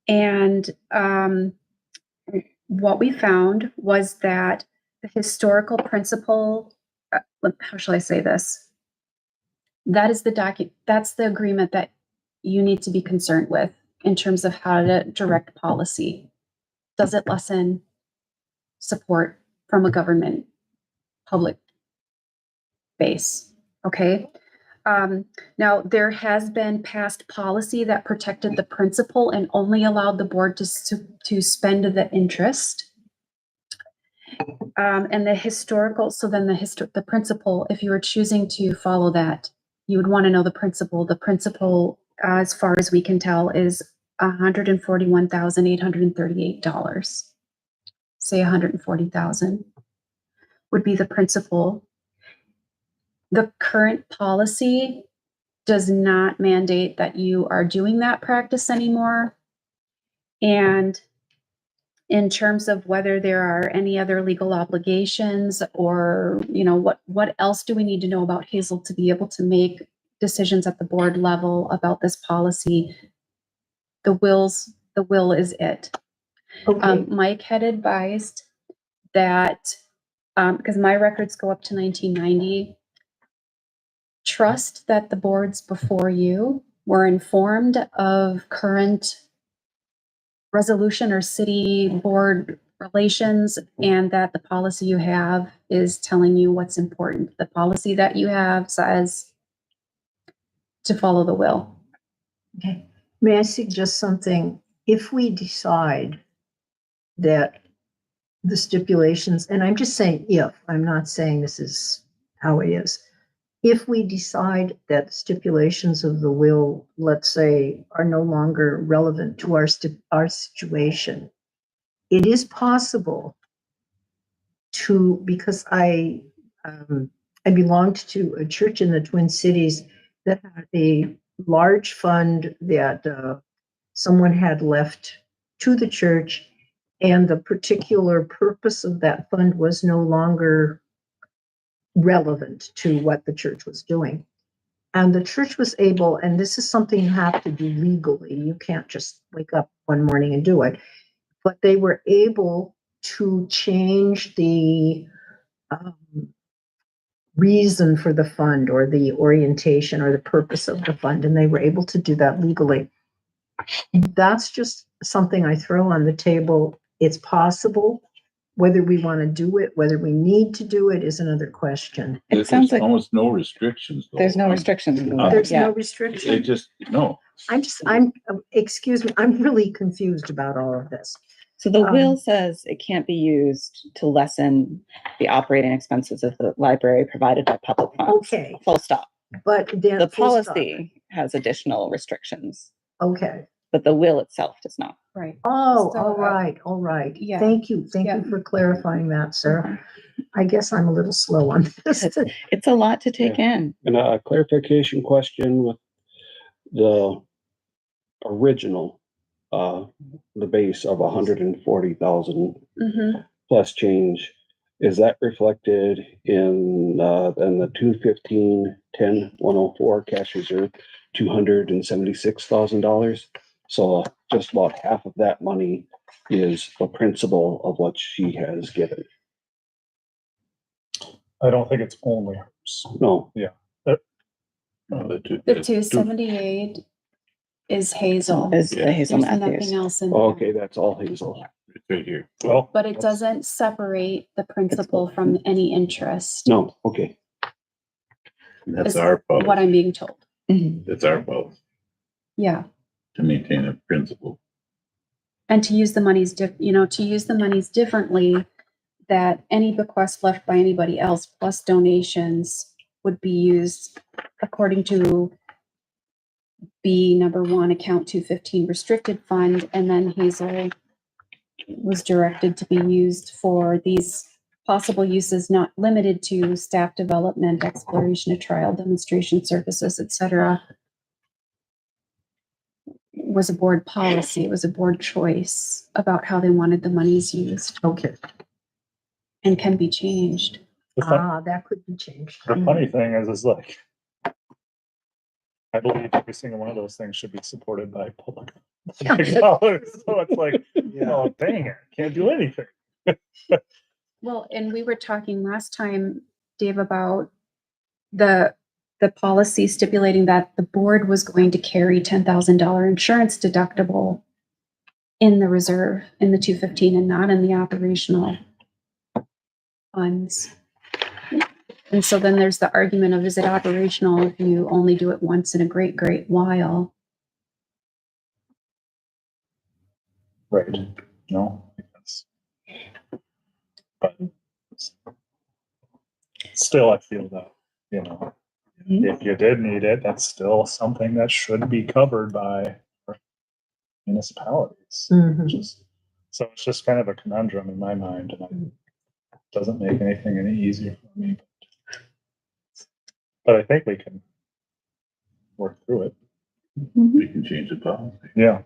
And what we found was that the historical principle, how shall I say this? That is that's the agreement that you need to be concerned with in terms of how to direct policy. Does it lessen support from a government public base? Okay. Now, there has been past policy that protected the principal and only allowed the board to spend the interest. And the historical, so then the principal, if you were choosing to follow that, you would want to know the principal. The principal, as far as we can tell, is $141,838. Say $140,000 would be the principal. The current policy does not mandate that you are doing that practice anymore. And in terms of whether there are any other legal obligations or, what else do we need to know about Hazel to be able to make decisions at the board level about this policy? The will is it. Okay. Mike had advised that, because my records go up to 1990, trust that the boards before you were informed of current resolution or city board relations, and that the policy you have is telling you what's important. The policy that you have says to follow the will. Okay. May I suggest something? If we decide that the stipulations, and I'm just saying if, I'm not saying this is how it is. If we decide that stipulations of the will, let's say, are no longer relevant to our situation, it is possible to, because I belonged to a church in the Twin Cities that had a large fund that someone had left to the church, and the particular purpose of that fund was no longer relevant to what the church was doing. And the church was able, and this is something you have to do legally, you can't just wake up one morning and do it, but they were able to change the reason for the fund or the orientation or the purpose of the fund, and they were able to do that legally. That's just something I throw on the table. It's possible. Whether we want to do it, whether we need to do it is another question. It sounds There's like almost no restrictions. Though, there's no on- restrictions in the on- will. There's Yeah. no They restriction. just, no. Excuse me, I'm really confused about all of this. So the will says it can't be used to lessen the operating expenses of the library provided by public funds. Okay, Full stop. but then. The full stop. policy has additional restrictions, Okay. but the will itself does not. Right. Oh, So, all right. yeah. Thank you Yeah. for clarifying that, sir. I guess I'm a little slow on this. It's a lot to take in. And a clarification question with the original, the base of 140,000 Mm-hmm. plus change. Is that reflected in the 215-10-104 cash reserve, $276,000? So just about half of that money is the principal of what she has given. I don't think it's only hers. No, The 278 is Hazel. Is the Hazel There's Matthews. nothing else in there. okay, that's all Hazel. It's right here. Well, But it doesn't separate the principal from any interest. No, okay. That's is our What policy. I'm being told. Mhm. That's our policy Yeah. to maintain a principle. And to use the monies, to use the monies differently, that any bequest left by anybody else plus donations would be used according to B number 1, account 215 restricted fund, and then Hazel was directed to be used for these possible uses not limited to staff development, exploration of trial, demonstration services, etc. Was a board policy, it was a board choice about how they wanted the monies used Okay. and can be changed. That could be changed. the funny thing is like, I believe every single one of those things should be supported by public dollars. So it's like, oh, dang it, can't do anything. Well, and we were talking last time, Dave, about the policy stipulating that the board was going to carry $10,000 insurance deductible in the reserve, in the 215, and not in the operational funds. And so then there's the argument of, is it operational if you only do it once in a great, great while? Right. No. But still, I feel that, if you did need it, that's still something that should be covered by municipalities. Mhm. So it's just kind of a conundrum in my mind, and it doesn't make anything any easier for me. But I think we can work through it. We can change the policy. Yeah.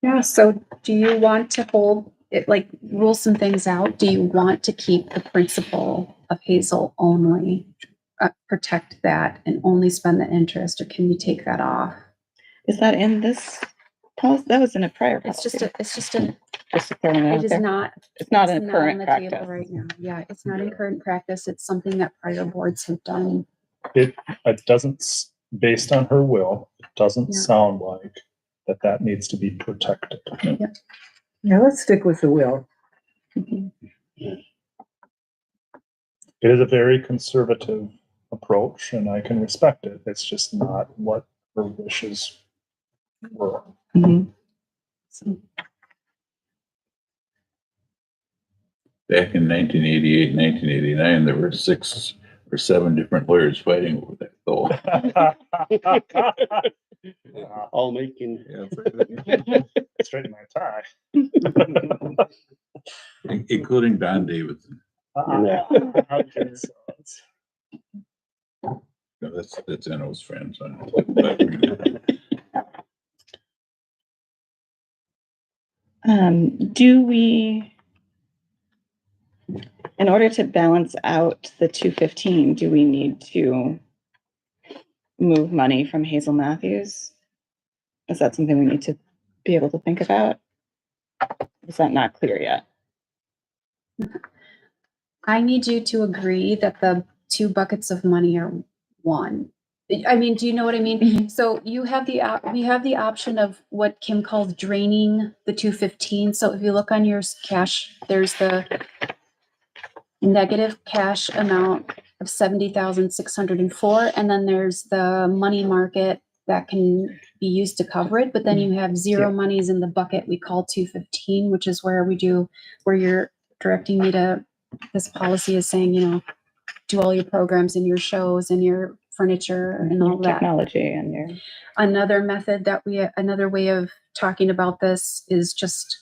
Yeah, so do you want to hold it, like rule some things out? Do you want to keep the principle of Hazel only, protect that and only spend the interest, or can we take that off? Is that in this policy? That was in a prior It's policy. just to throwing it it out is there. not. It's not it's in not current on the table practice. right now. Yeah, it's not in current practice. It's something that prior boards have done. It doesn't, based on her will, it doesn't Yeah. sound like that needs to be protected. Yeah, let's stick with the will. It is a very conservative approach, and I can respect it. It's just not what her wishes were. Mhm. Back in 1988, 1989, there were 6 or 7 different lawyers fighting over that. So, All making. Straighten my tie. including Don Davidson. Okay, so it's- No, that's Enno's friend. So. Do we, in order to balance out the 215, do we need to move money from Hazel Matthews? Is that something we need to be able to think about? Is that not clear yet? I need you to agree that the two buckets of money are one. I mean, do you know what I mean? So you have we have the option of what Kim calls draining the 215. So if you look on your cash, there's the negative cash amount of 70,604, and then there's the money market that can be used to cover it. But then you have zero monies in the bucket we call 215, which is where you're directing me to. This policy is saying, do all your programs and your shows and your furniture and all that. Technology and your. Another way of talking about this is just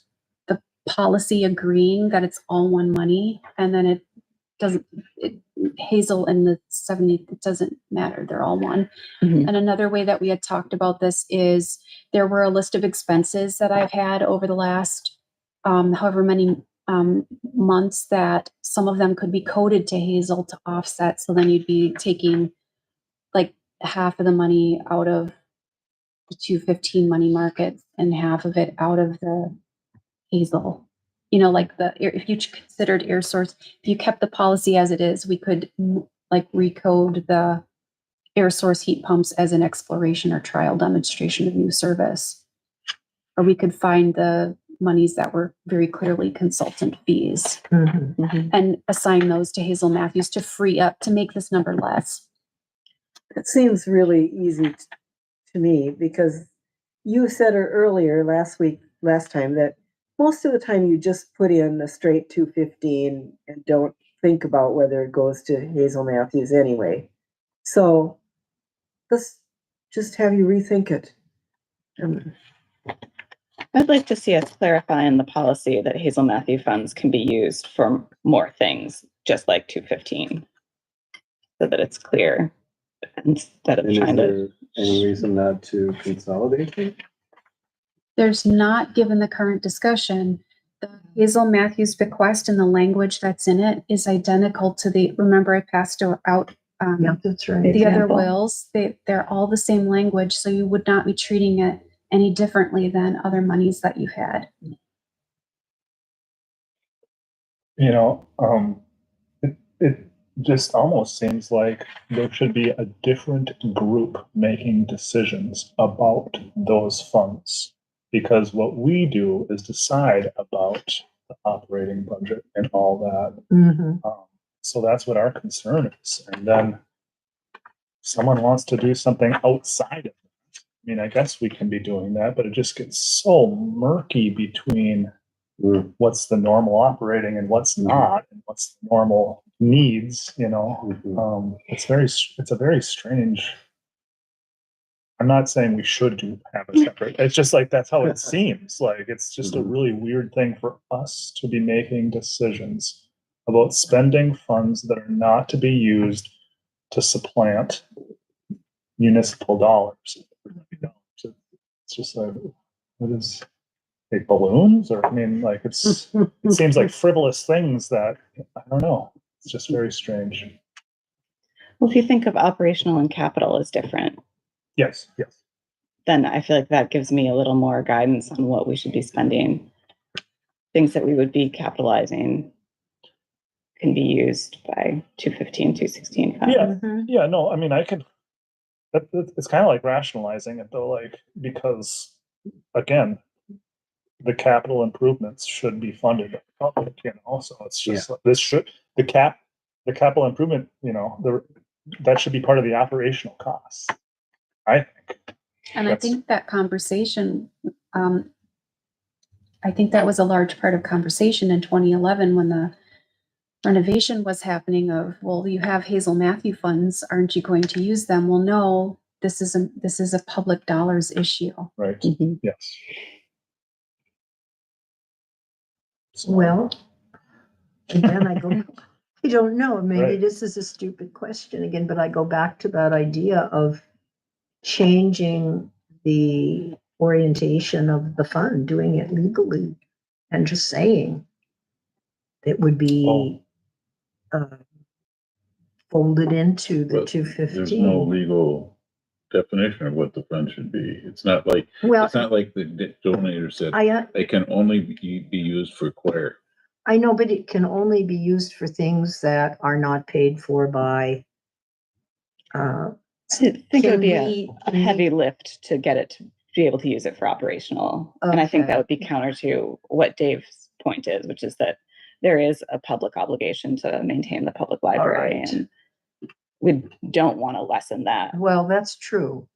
the policy agreeing that it's all one money, and then Hazel and the 70, it doesn't matter. They're all one. Mhm. And another way that we had talked about this is there were a list of expenses that I've had over the last however many months that some of them could be coded to Hazel to offset. So then you'd be taking like half of the money out of the 215 money market and half of it out of the Hazel. Like if you considered air source, if you kept the policy as it is, we could like recode the air source heat pumps as an exploration or trial demonstration of new service. Or we could find the monies that were very clearly consultant fees and assign those to Hazel Matthews to free up to make this number less. It seems really easy to me because you said earlier last time that most of the time you just put in a straight 215 and don't think about whether it goes to Hazel Matthews anyway. So let's just have you rethink it. I'd like to see us clarify in the policy that Hazel Matthew funds can be used for more things, just like 215, so that it's clear instead of And is trying to. there any reason not to consolidate it? There's not, given the current discussion, the Hazel Matthews bequest and the language that's in it is identical to remember I passed out That's right. the other Example. wills. They're all the same language, so you would not be treating it any differently than other monies that you've had. It just almost seems like there should be a different group making decisions about those funds. Because what we do is decide about the operating budget and all that. So that's what our concern is. And then someone wants to do something outside of it. I mean, I guess we can be doing that, but it just gets so murky between what's the normal operating and what's not, and what's the normal needs, it's a very strange. I'm not saying we should have a separate, it's just like, that's how it seems like. It's just a really weird thing for us to be making decisions about spending funds that are not to be used to supplant municipal dollars. It's just like, what is like balloons? Or I mean, like it seems like frivolous things that I don't know. It's just very strange. Well, if you think of operational and capital as different, Yes. then I feel like that gives me a little more guidance on what we should be spending. Things that we would be capitalizing can be used by 215, 216 funds. Yeah, no, I mean, I could, it's kind of like rationalizing it though, like, because again, the capital improvements should be funded by the public, so it's just like, the capital improvement, that should be part of the operational costs, I think. And I think that conversation, I think that was a large part of conversation in 2011 when the renovation was happening of, well, you have Hazel Matthew funds, aren't you going to use them? Well, no, this is a public dollars issue. Right. Yes. So, Well, again, I don't know, maybe Right. this is a stupid question again, but I go back to that idea of changing the orientation of the fund, doing it legally, and just saying it would be folded into the But there's no 215. legal definition of what the fund should be. It's not like, Well, it's not like the donator said, I, they can only be used for choir. I know, but it can only be used for things that are not paid for by, I think it Can would be we- a heavy lift to get it to be able to use it for operational. And I think that Okay. would be counter to what Dave's point is, which is that there is a public obligation to maintain the public library. right. And we don't want to lessen that. Well, that's true.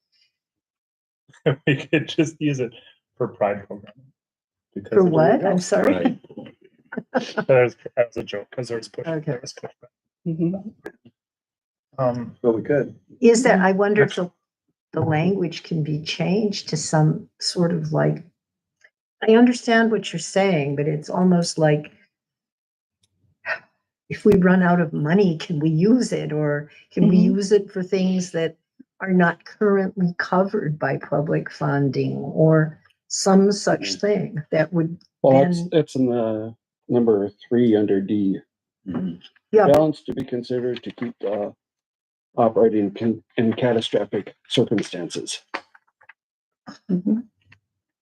We could just use it for pride programming. Because For of the what? results. I'm sorry. Right. That was a joke, because there was Okay. pushback. Mhm. Well, we could. Is that, I wonder if the language can be changed to some sort of like, I understand what you're saying, but it's almost like if we run out of money, can we use it? Or can we Mhm. use it for things that are not currently covered by public funding or some such thing that would, Well, then- it's in the number 3 under D. Mhm. yeah, Balance to be considered to keep operating in catastrophic circumstances. Mhm.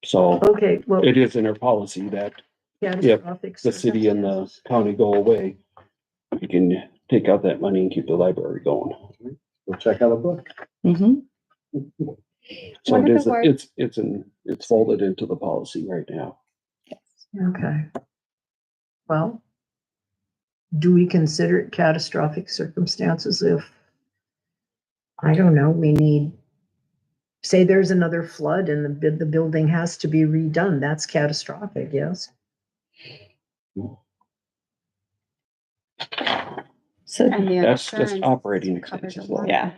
So okay, well. it is in our policy that Catastrophic the city and the circumstances. county go away, we can take out that money and keep the library going. We'll check out a book. Mhm. So What it are is, the words? it's folded into the policy right now. Okay. Well, do we consider it catastrophic circumstances if, I don't know, we need, say there's another flood and the building has to be redone, that's catastrophic, yes? So, And the That's just insurance operating covers expenses. a lot. yeah,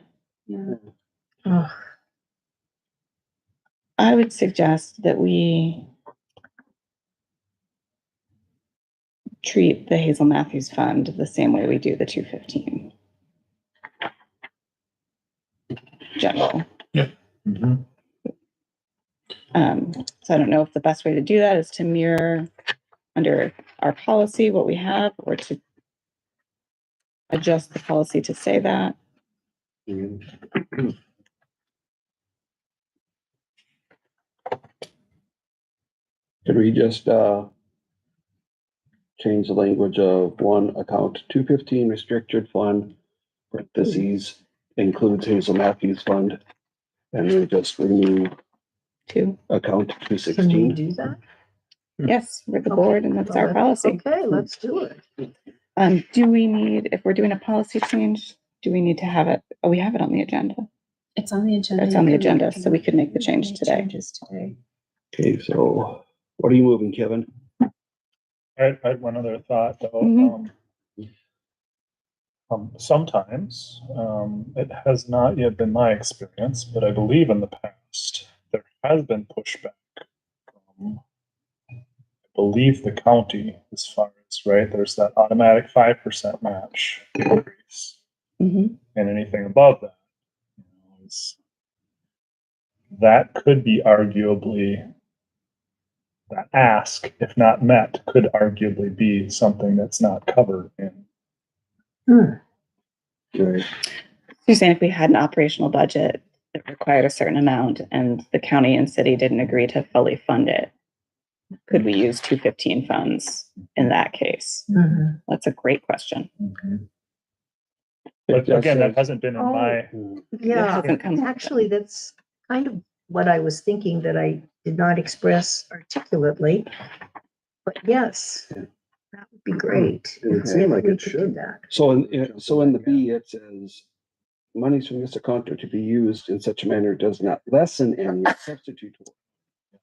Yeah. Ugh, I would suggest that we treat the Hazel Matthews Fund the same way we do the 215. General. Mhm. So I don't know if the best way to do that is to mirror under our policy what we have, or to adjust the policy to say that. Could we just change the language of one account 215 restricted fund, parentheses, includes Hazel Matthews Fund, and then just remove Too. account Can we 216? do that? Yes, we're the Okay, board, and that's well, our policy. Okay, let's do it. Do we need, if we're doing a policy change, do we need to have it? Oh, we have it on the agenda. It's on the agenda. It's You on the can agenda, make- so we could make the change make today. Changes today. Okay, so what are you moving, Kevin? I had one other thought though. Mhm. Sometimes, it has not yet been my experience, but I believe in the past, there has been pushback from, I believe, the county as far as, right, there's that automatic 5% match increase, Mhm. and anything above that, you know, that could be arguably, that ask, if not met, could arguably be something that's not covered in. Right. You're saying if we had an operational budget that required a certain amount and the county and city didn't agree to fully fund it, could we use 215 funds in that case? Mhm. That's a great question. But again, that hasn't been in Oh. my, Yeah, hasn't come- actually, that's kind of what I was thinking that I did not express articulately. But yes, that would be great. It would if seem like we it could do should. that. So in the B, it says, monies from this account are to be used in such a manner it does not lessen any substitute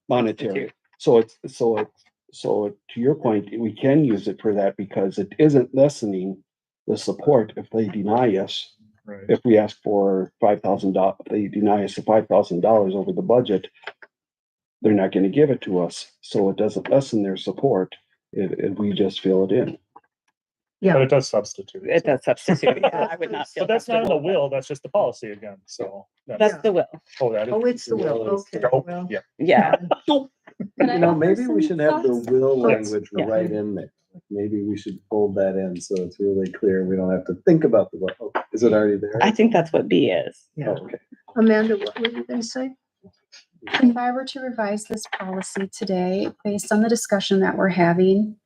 monetary. So to your point, we can use it for that because it isn't lessening the support if they deny us. right. If we ask for $5,000, they deny us the $5,000 over the budget, they're not gonna give it to us, so it doesn't lessen their support if we just fill it in. Yeah. But it does substitute. It so. does substitute. Yeah, I would not feel But that's not in the comfortable. will, that's just the policy again, so. That's the will. Oh, that is. Oh, it's the will, okay, Oh, well. yeah. Yeah. Can I You know, have maybe we some should have the thoughts? will Yes. language Yeah. right in there. Maybe we should fold that in so it's really clear. We don't have to think about the, oh, is it already there? I think that's what B is. Oh, okay. Amanda, what were you gonna say? If I were to revise this policy today, based on the discussion that we're having,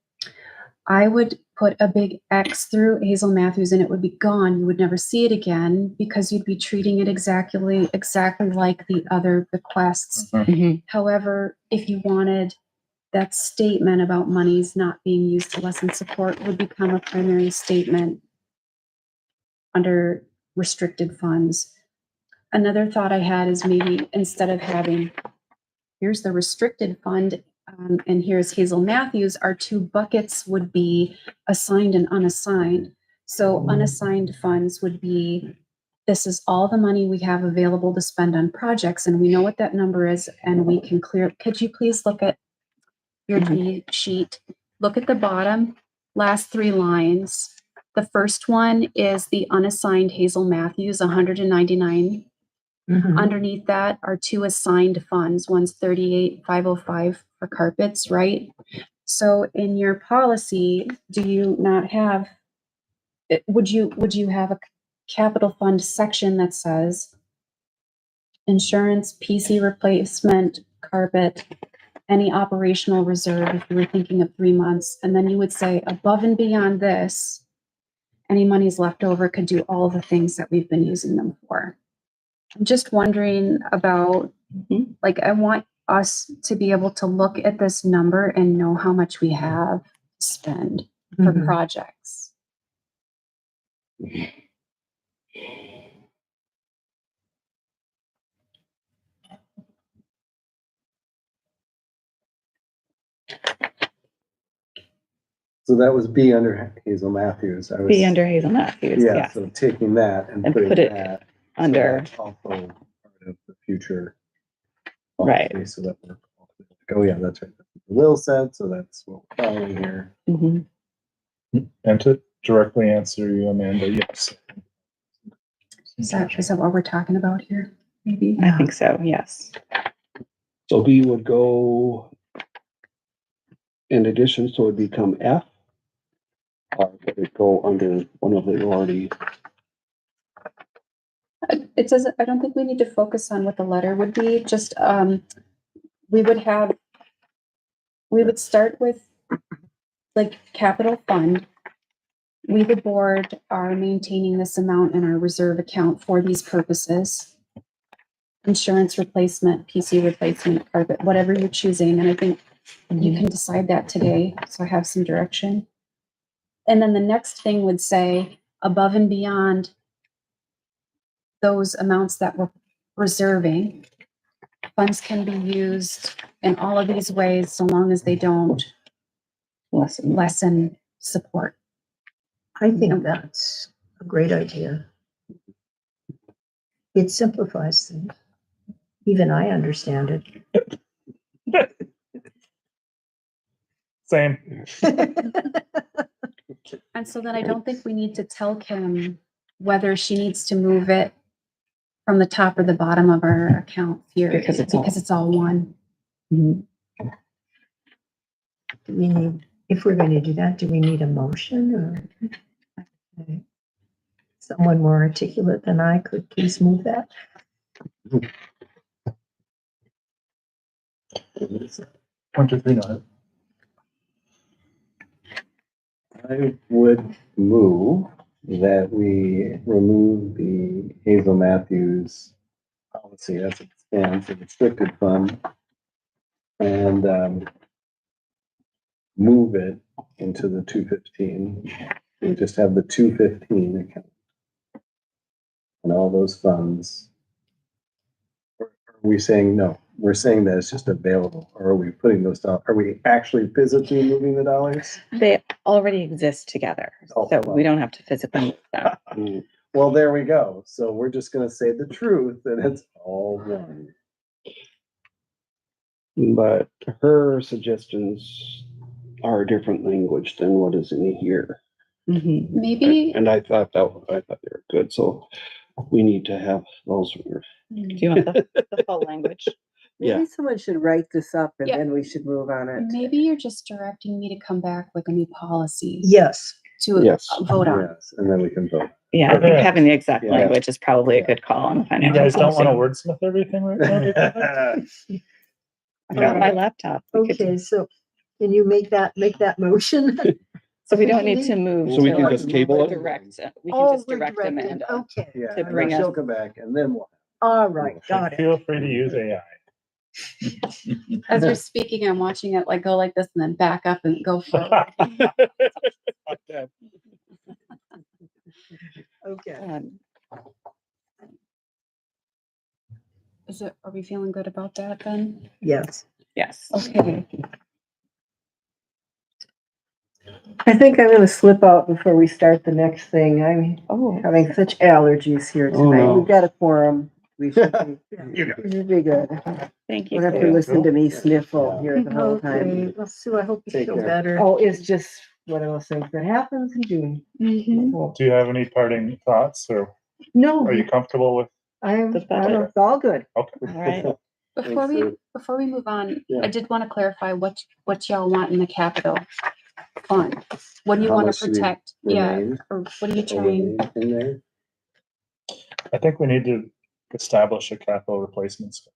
I would put a big X through Hazel Matthews and it would be gone. You would never see it again because you'd be treating it exactly like the other bequests. Mhm. However, if you wanted that statement about monies not being used to lessen support would become a primary statement under restricted funds. Another thought I had is maybe instead of having, here's the restricted fund, and here's Hazel Matthews, our two buckets would be assigned and unassigned. So unassigned funds would be, this is all the money we have available to spend on projects, and we know what that number is, and we can clear. Could you please look at your D sheet? Look at the bottom, last three lines. The first one is the unassigned Hazel Matthews, 199. Mhm. Underneath that are two assigned funds. One's 38,505 for carpets, right? So in your policy, do you not have, would you have a capital fund section that says insurance, PC replacement, carpet, any operational reserve if you were thinking of 3 months, and then you would say above and beyond this, any monies left over could do all the things that we've been using them for. I'm just wondering about, like, I want us to be able to look at this number and know how much we have to spend for Mhm. projects. So that was B under Hazel Matthews. I was, B under Hazel Matthews, yeah, yes. so taking that and And putting put it that. so under, that's also part of the future. Right. policy, So that we're, oh yeah, that's right. That's what Will said, so that's what we're following here. mhm. And to directly answer you, Amanda, yes. Is that what we're talking about here? Maybe? I think so, yes. So B would go in addition, so it'd become F. Or would it go under one of the already? It says, I don't think we need to focus on what the letter would be, just, we would start with like capital fund. We, the board, are maintaining this amount in our reserve account for these purposes. Insurance replacement, PC replacement, carpet, whatever you're choosing, and I think you can decide that today, so I have some direction. And then the next thing would say, above and beyond those amounts that we're reserving, funds can be used in all of these ways, so long as they don't lessen support. I think that's a great idea. It simplifies things. Even I understand it. Same. And so then I don't think we need to tell Kim whether she needs to move it from the top or the bottom of our account here, Because it's all one. Mhm. Do we need, if we're going to do that, do we need a motion or someone more articulate than I could please move that? 1, 2, 3, no. I would move that we remove the Hazel Matthews policy as it stands, the restricted fund, and move it into the 215. We just have the 215 account. And all those funds. Or are we saying no? We're saying that it's just available, or are we putting those dollars? Are we actually physically moving the dollars? They already exist together, Oh, so well. we don't have to physically move them. Well, there we go. So we're just gonna say the truth, and it's all one. But her suggestions are a different language than what is in here. Mhm. Maybe, And I thought they were good, so we need to have those. Do you want the full language? Maybe Yeah. someone should write this up and Yeah. then we should move on it. Maybe you're just directing me to come back with a new policy Yes, to Yes. vote on. Yes, and then we can vote. Yeah, I think Yeah. having the exact Yeah. language is probably a Yeah. good call on the You financial guys don't want to policy. wordsmith everything right now? do you think? I got my laptop. We could do- okay, so can you make that motion? So we don't need to move. So we to, can like, just table it? Direct, we can Oh, just we're direct directing, Amanda. okay, Yeah, To and bring then she'll us- come back and then we'll. all right, got it. Feel free to use AI. As you're speaking, I'm watching it like go like this and then back up and go forward. Okay. Are we feeling good about that then? Yes. Yes. Okay. I think I'm gonna slip out before we start the next thing. I'm having such allergies here Oh, tonight. no. We've got a quorum. We should be, You got we should be good. Thank you. We'll have to Sue. listen to me sniffle here the whole Okay, time. well, Sue, I hope you Take feel care. better. Oh, it's just one of those things that happens in June. Mhm. Do you have any parting thoughts, or No, are you comfortable with? I'm, Okay. it's all good. Okay. All right. Before we move on, Yeah. I did want to clarify what y'all want in the capital fund. What do you How want much to do we protect? Yeah, remain? or what are you trying? Overlay in there. I think we need to establish a capital replacement schedule.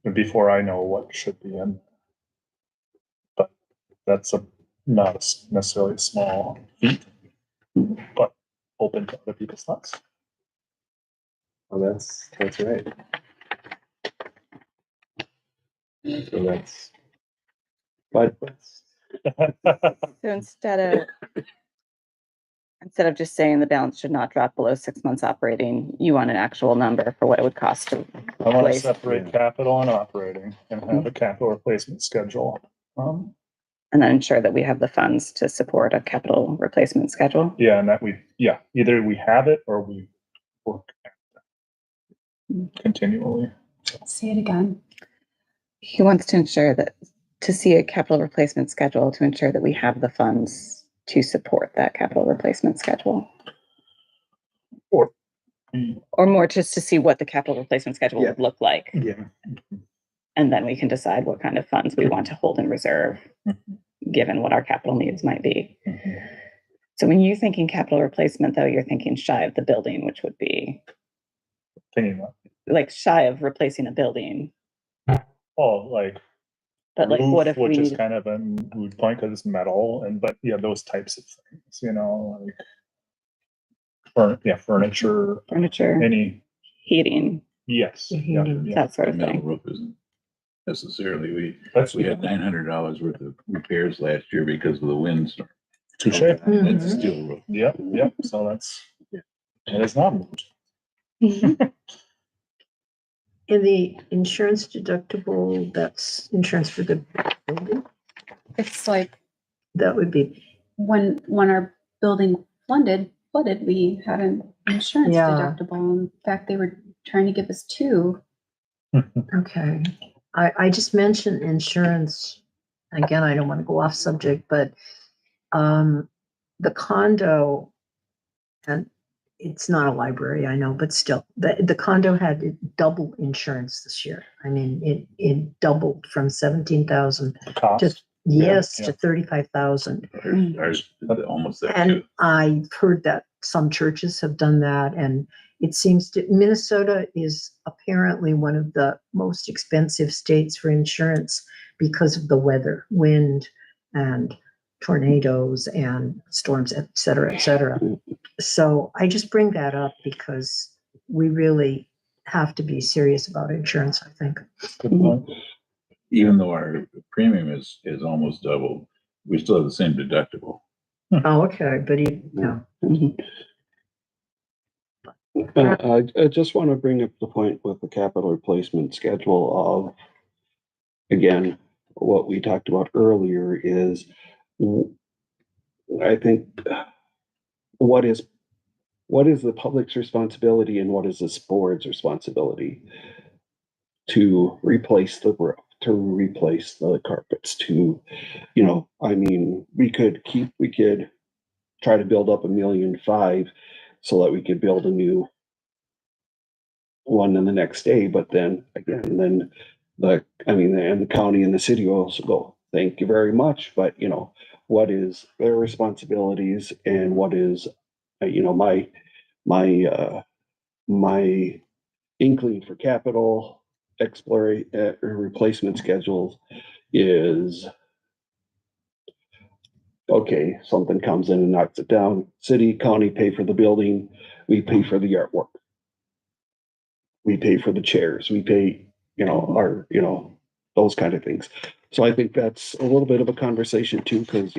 And before I know what should be in. But that's not necessarily a small feat, but open to other people's thoughts. Oh, that's right. So that's. But So instead of just saying the balance should not drop below 6 months operating, you want an actual number for what it would cost to I want to replace. separate capital and operating and have a capital replacement schedule. And then ensure that we have the funds to support a capital replacement schedule. Yeah, and that either we have it or we work at that continually. Say it again. He wants to ensure that, to see a capital replacement schedule, to ensure that we have the funds to support that capital replacement schedule. Or more just to see what the capital replacement schedule Yeah. would look like. yeah, And then we can decide what kind of funds we want to hold in reserve, given what our capital needs might be. So when you're thinking capital replacement, though, you're thinking shy of the building, which would be Thinking about, like shy of replacing a building. like But like, roof, what if we which is need, kind of a moot point because it's metal, but yeah, those types of things, like furniture, furniture, any, heating, yes, Mhm. that sort of Metal thing? roof isn't necessarily, That's we had $900 worth of repairs last year because of the windstorm. touche. It's a Mhm. steel roof. Yep. So it is not moot. And the insurance deductible, that's insurance for the building, It's like that would be, when our building flooded, we had an insurance Yeah. deductible. In fact, they were trying to give us 2. okay. I just mentioned insurance, again, I don't want to go off subject, but the condo, and it's not a library, I know, but still, the condo had double insurance this year. I mean, it doubled from 17,000 The to, cost. yes, Yeah. to 35,000. Ours almost that And too. I've heard that some churches have done that, and it seems to, Minnesota is apparently one of the most expensive states for insurance because of the weather, wind and tornadoes and storms, et cetera, et cetera. So I just bring that up because we really have to be serious about insurance, I think. Good point. Even though our premium is almost double, we still have the same deductible. Oh, okay, but yeah. I just want to bring up the point with the capital replacement schedule of, again, what we talked about earlier is, I think, what is the public's responsibility and what is this board's responsibility to replace the roof, to replace the carpets, to, I mean, we could try to build up $1.5 million so that we could build a new one in the next day, but then again, then and the county and the city will also go, thank you very much, but you know, what is their responsibilities and what is, you know, my inkling for capital replacement schedules is, okay, something comes in and knocks it down, city, county pay for the building, we pay for the artwork. We pay for the chairs, we pay, you know, those kind of things. So I think that's a little bit of a conversation too, because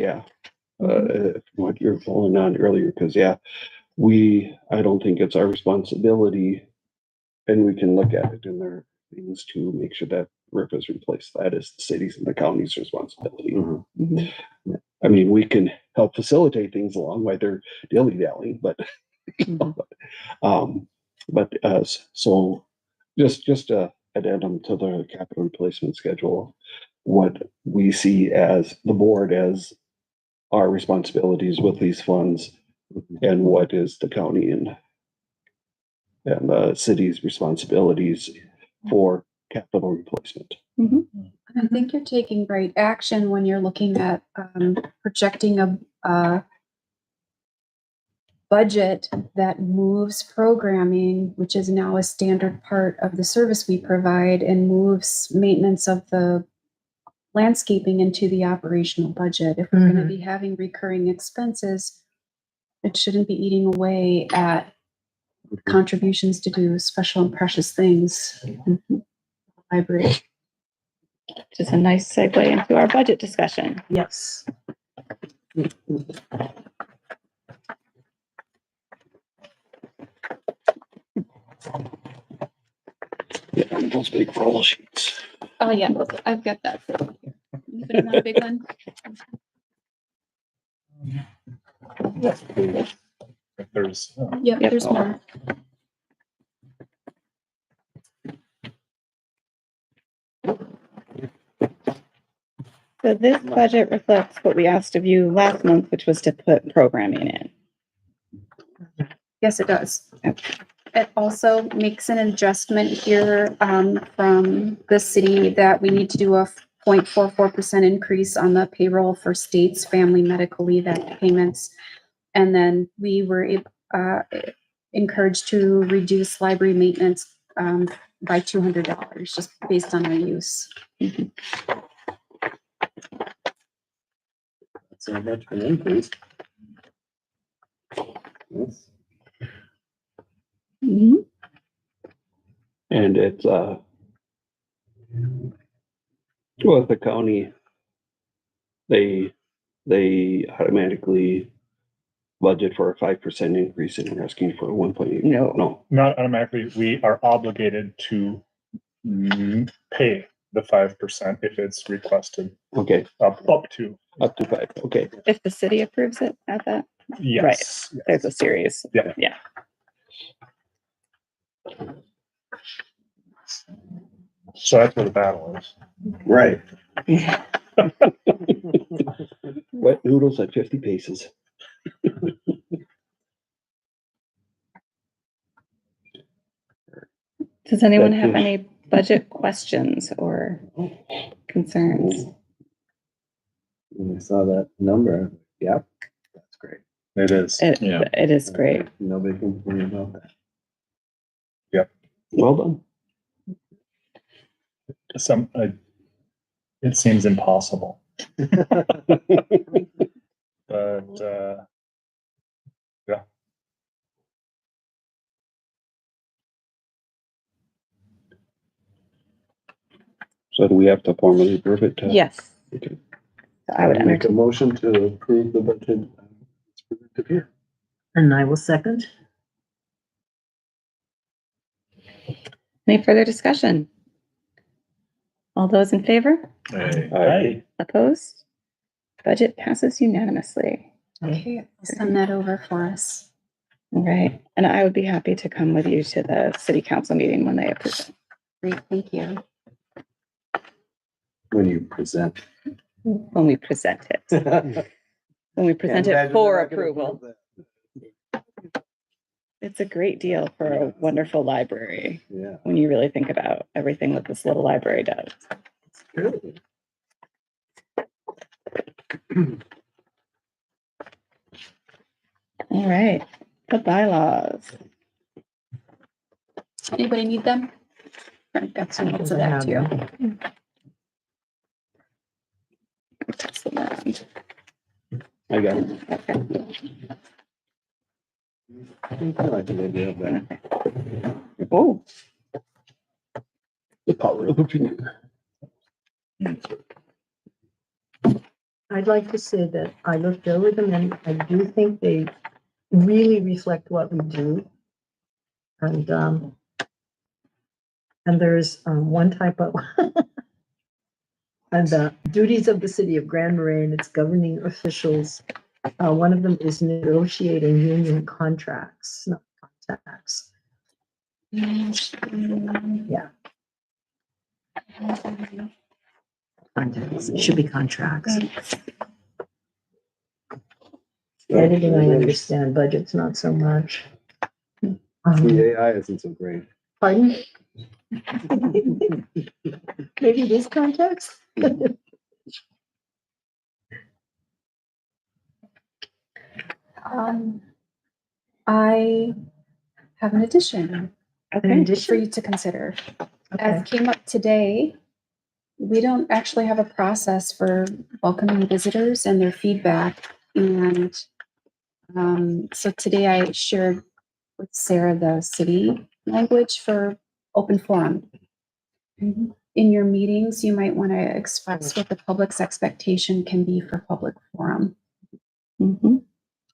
what you're pulling on earlier, because I don't think it's our responsibility, and we can look at it in their things to make sure that roof is replaced. That is the city's and the county's responsibility. Mm-hmm. I mean, we can help facilitate things along while they're dilly-dallying, but so just a addendum to the capital replacement schedule, what we see as the board as our responsibilities with these funds, and what is the county and the city's responsibilities for capital replacement. I think you're taking great action when you're looking at projecting a budget that moves programming, which is now a standard part of the service we provide, and moves maintenance of the landscaping into the operational budget. If we're going to be having recurring expenses, it shouldn't be eating away at contributions to do special and precious things in the library. Just a nice segue into our budget discussion. Yes. Yeah, those big roll sheets. Oh yeah, I've got that. Anybody want a big one? If there's, Yep, Yep. there's more. So this budget reflects what we asked of you last month, which was to put programming in. Yes, it does. It also makes an adjustment here from the city that we need to do a 0.44% increase on the payroll for states family medical leave act payments. And then we were encouraged to reduce library maintenance by $200 just based on our use. That's not much of an increase. Yes. And it's with the county, they automatically budget for a 5% increase, and we're asking for a 1.8. No. not automatically, we are obligated to pay the 5% if it's requested Okay, up to. up to 5. Okay. If the city approves it at that, Yes. Yes. there's a series. Yeah. Yeah. So that's where the battle is. Right. Wet noodles at 50 paces. Does anyone have any budget questions or concerns? When I saw that number, yep, that's great. It is. It is great. Nobody can complain about that. Well done. It seems impossible, but yeah. So do we have to formally approve it? Yes. Okay. So I would Make a entertain. motion to approve the budget. It's presented here. And I will second. Any further discussion? All those in favor? Aye. Opposed? Budget passes unanimously. Okay, I'll send that over for us. All right. And I would be happy to come with you to the city council meeting when they approve it. Great, thank you. When you present. When we present it. When we present it for approval. It's a great deal for a wonderful library Yeah. when you really think about everything that this little library does. All right, the bylaws. Anybody need them? I've got some notes of that too. Pass them around. I got it. Okay. I like the idea of that. Oh, The power of opinion. I'd like to say that I looked over them and I do think they really reflect what we do. And there's one typo. And the duties of the city of Grand Marais and its governing officials. One of them is negotiating union contracts, not contacts. Yeah. Contracts. It should be contracts. Editing, I understand. Budget's not so much. The AI isn't so great. Pardon? Maybe it is context? I have an addition An okay. for addition? you to consider. Okay. As came up today, we don't actually have a process for welcoming visitors and their feedback. And so today I shared with Sarah the city language for open forum. In your meetings, you might want to express what the public's expectation can be for public forum. Mhm.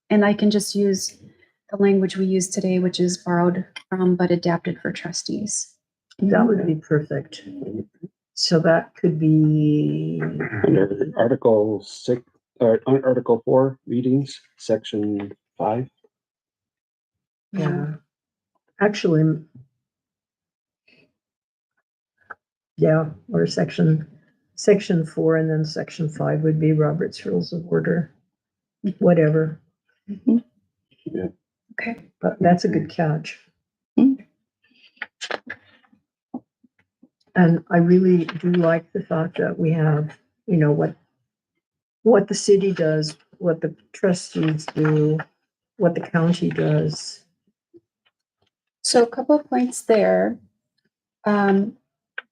And I can just use the language we use today, which is borrowed from but adapted for trustees. That would be perfect. So that could be, Under Article 6, or Article 4, meetings, Section 5. yeah. Actually, yeah, or section 4 and then section 5 would be Robert's Rules of Order. Whatever, Okay. but that's a good catch. Mhm. And I really do like the thought that we have, you know, what the city does, what the trustees do, what the county does. So a couple of points there.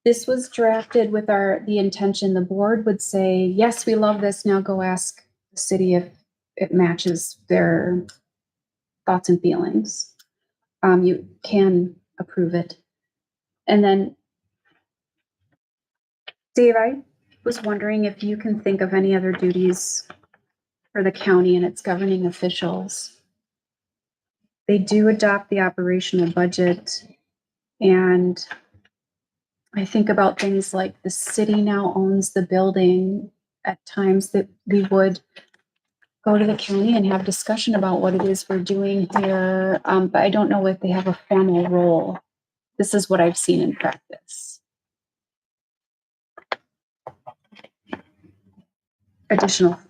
This was drafted with the intention the board would say, yes, we love this. Now go ask the city if it matches their thoughts and feelings. You can approve it. And then, Dave, I was wondering if you can think of any other duties for the county and its governing officials. They do adopt the operational budget, and I think about things like the city now owns the building. At times that we would go to the county and have discussion about what it is we're doing here, but I don't know if they have a formal role. This is what I've seen in practice.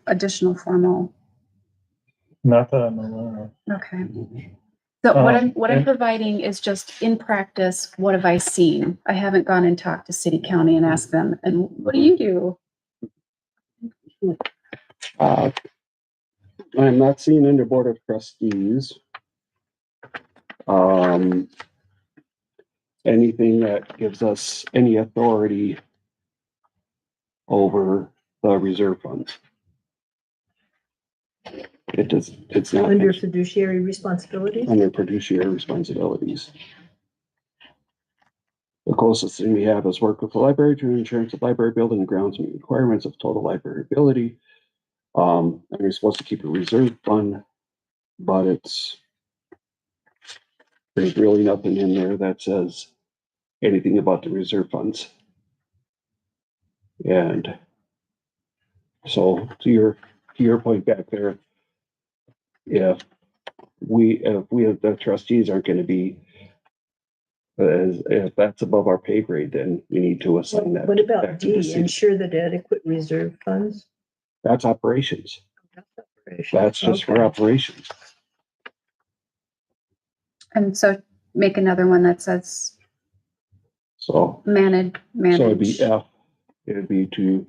Additional formal. Not that I'm aware of. Okay. So what I'm and- providing is just in practice, what have I seen? I haven't gone and talked to city, county and asked them, and what do you do? I'm not seeing under Board of Trustees. Anything that gives us any authority over the reserve funds. It's not Under fiduciary responsibilities? under fiduciary responsibilities. The closest thing we have is work with the library to ensure the library building and grounds meet requirements of total library ability. And we're supposed to keep a reserve fund, but there's really nothing in there that says anything about the reserve funds. And so to your point back there, if we as the trustees aren't going to be, if that's above our pay grade, then we need to assign that. What about back to the D, city. ensure that adequate reserve funds? That's operations. That's That's just for Okay. operations. And so make another one that says So, manage. so it'd be F, it'd be to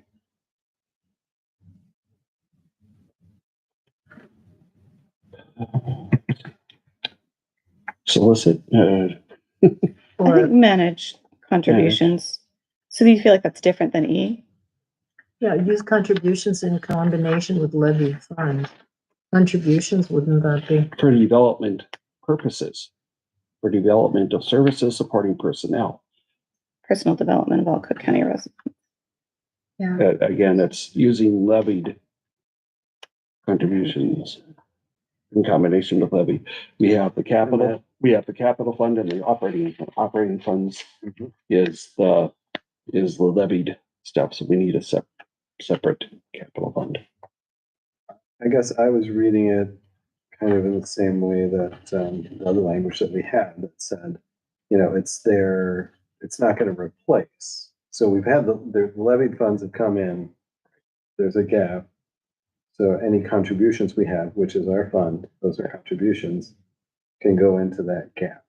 solicit, I Or, think manage contributions. So do you feel like that's different than E? yeah, use contributions in combination with levy funds. Contributions, wouldn't that be? for development purposes, for development of services supporting personnel. Personal development of all Cook County residents. Yeah. Again, it's using levied contributions in combination with levy. We have the capital fund and the operating funds is the levied stuff. So we need a separate capital fund. I guess I was reading it kind of in the same way that the other language that we had that said, you know, it's not going to replace. So we've had the levied funds have come in. There's a gap. So any contributions we have, which is our fund, those are contributions, can go into that gap.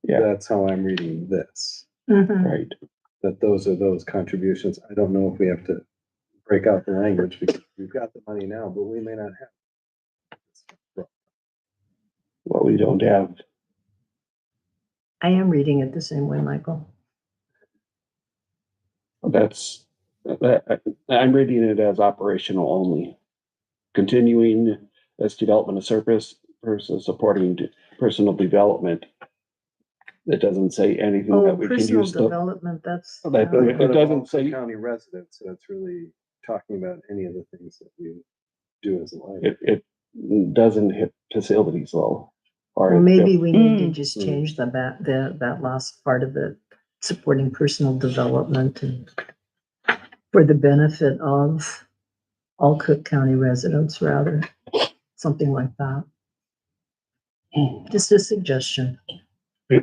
Yeah. That's how I'm reading this. Mhm. Right. That those are those contributions. I don't know if we have to break out the language because we've got the money now, but we may not have. What we don't have. I am reading it the same way, Michael. I'm reading it as operational only. Continuing as development of service versus supporting personal development. It doesn't say anything Oh, that we can personal use. development, that's. It doesn't say, County residents, so it's really talking about any of the things that we do as a library. it doesn't hit facilities though. Well, maybe we need to Mm. just change that last part of it, supporting personal development and for the benefit of all Cook County residents, rather, something like that. Just a suggestion.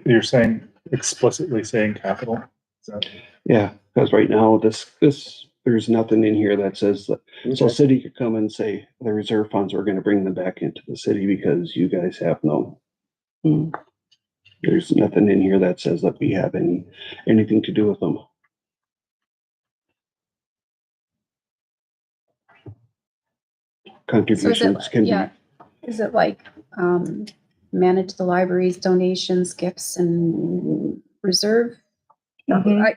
You're saying explicitly saying capital? Is that? Yeah, because right now there's nothing in here that says that. So Okay. city could come and say the reserve funds, we're gonna bring them back into the city because you guys have no. There's nothing in here that says that we have anything to do with them. Contributions can be. Is it like, manage the library's donations, gifts and reserve? Mhm.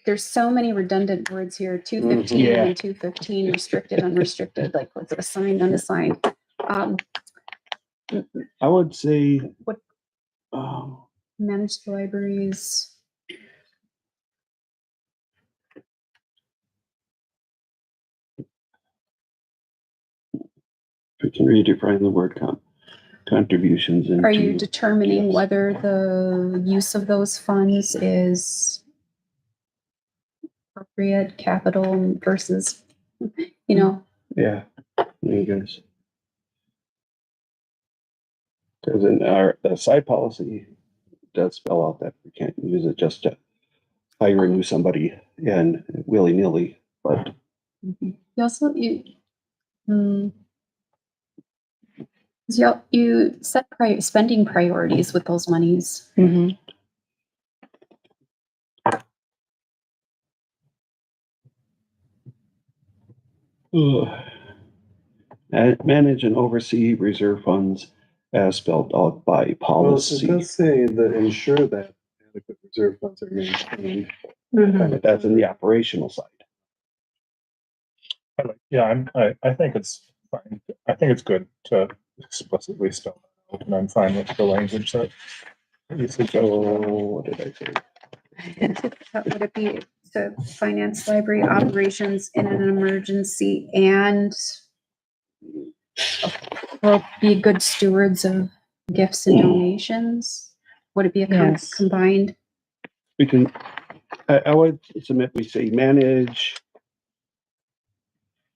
There's so many redundant words here, 215 Yeah. and 215, restricted, unrestricted, like what's it, assigned, unassigned. I would say. What- Um, Manage the libraries. we can redefine the word contributions into. Are you determining gifts. whether the use of those funds is appropriate capital versus, you know? Yeah, you guys. Because in the side policy does spell out that we can't use it just to hire a new somebody and willy-nilly, but You also, you set spending priorities with those monies. Mhm. manage and oversee reserve funds as spelled out by Well, it policy. does say that ensure that adequate reserve funds are maintained. Mhm. That's in the operational side. I think it's fine. I think it's good to explicitly spell it out, and I'm fine with the language that you suggest. What did I say? Would it be to finance library operations in an emergency and be good stewards of gifts and donations? Would it be a Yes. combined? We can, I would submit, we say manage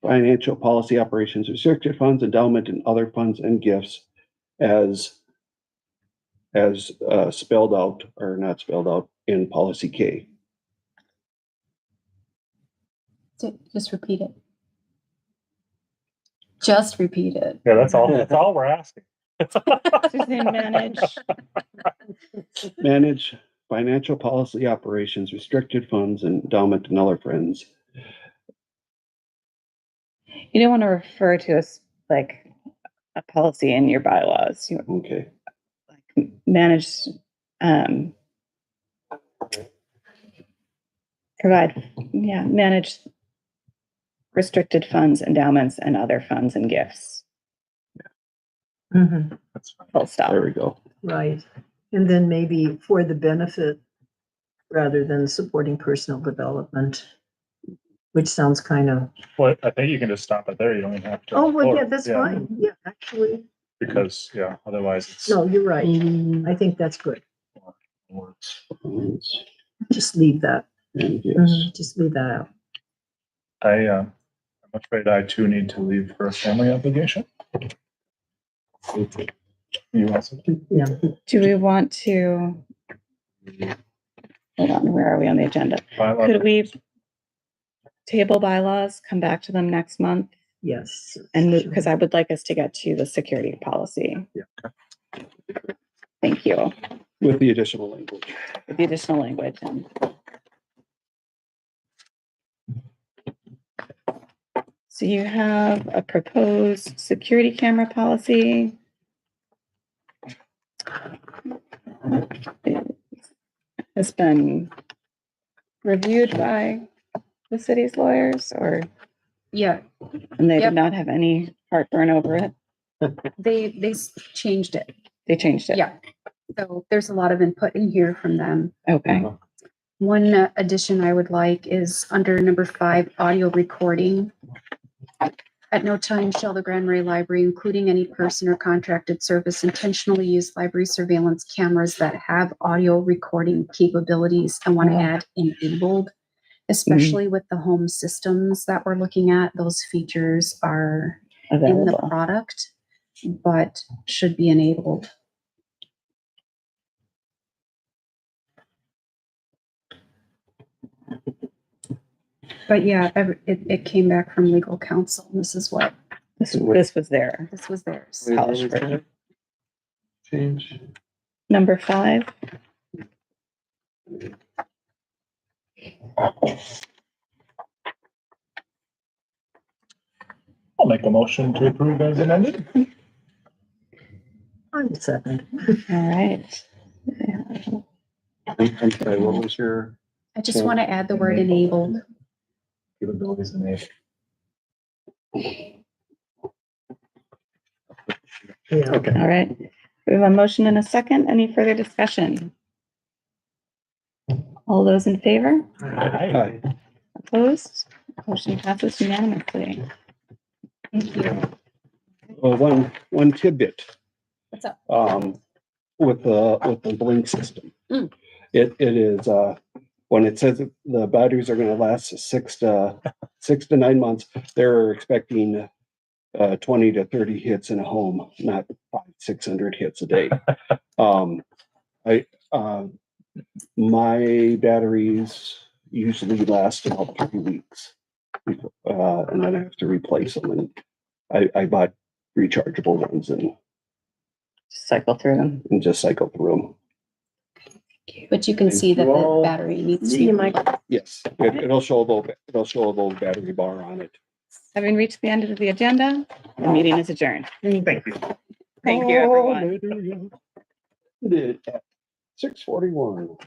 financial policy operations, restricted funds, endowment, and other funds and gifts as spelled out or not spelled out in policy K. Just repeat it. Just repeat it. Yeah, that's all we're asking. Suzanne, Manage financial policy operations, restricted funds, endowment and other friends. You don't want to refer to us like a policy in your bylaws. You Okay. manage, manage restricted funds, endowments, and other funds and gifts. Mhm, That's fine. Full stop. There we go. right. And then maybe for the benefit, rather than supporting personal development, which sounds kind of, Well, I think you can just stop it there. You don't even have to. oh, well, yeah, or- that's fine. Yeah, actually, Because, yeah, otherwise it's no, you're right. I think that's good. words. Just leave that. And yes. Just leave that out. I'm afraid I too need to leave for a family obligation. You also? Yeah. Do we want to, hold on, where are we on the agenda? Could we table bylaws, come back to them next month? Yes. And because I would like us to get to the security policy. Yeah. Thank you. With the additional language. With the additional language. And so you have a proposed security camera policy. It has been reviewed by the city's lawyers, or, Yeah, and they Yep. did not have any heartburn over it. they changed it. They changed it. Yeah. So there's a lot of input in here from them. Okay. One addition I would like is under number 5, audio recording. At no time shall the Grand Marais Library, including any person or contracted service, intentionally use library surveillance cameras that have audio recording capabilities. I want to add enabled, especially with the home systems that we're looking at. Those features are in the Available. product, but should be enabled. But yeah, it came back from legal counsel. This is what, This was there. this was theirs. Polished version. Change. Number 5. I'll make a motion to approve as amended. I'm second. All right. I'm sorry, what was your? I just want to add the word enabled. Capabilities enabled. Yeah. Okay. All right. We have a motion and a second. Any further discussion? All those in favor? Hi. Opposed? Motion passes unanimously. Thank you. Well, one tidbit. What's up? With the blink system. Mm. It is, when it says that the batteries are gonna last 6 to 9 months, they're expecting 20 to 30 hits in a home, not 500-600 hits a day. My batteries usually last about 3 weeks. And then I have to replace them, and I bought rechargeable ones and Cycle through them. just cycle through them. But you can see that the battery needs to be. Yes, it'll show a little battery bar on it. Having reached the end of the agenda, the meeting is adjourned. Thank you. Thank you, everyone. It is at 6:41.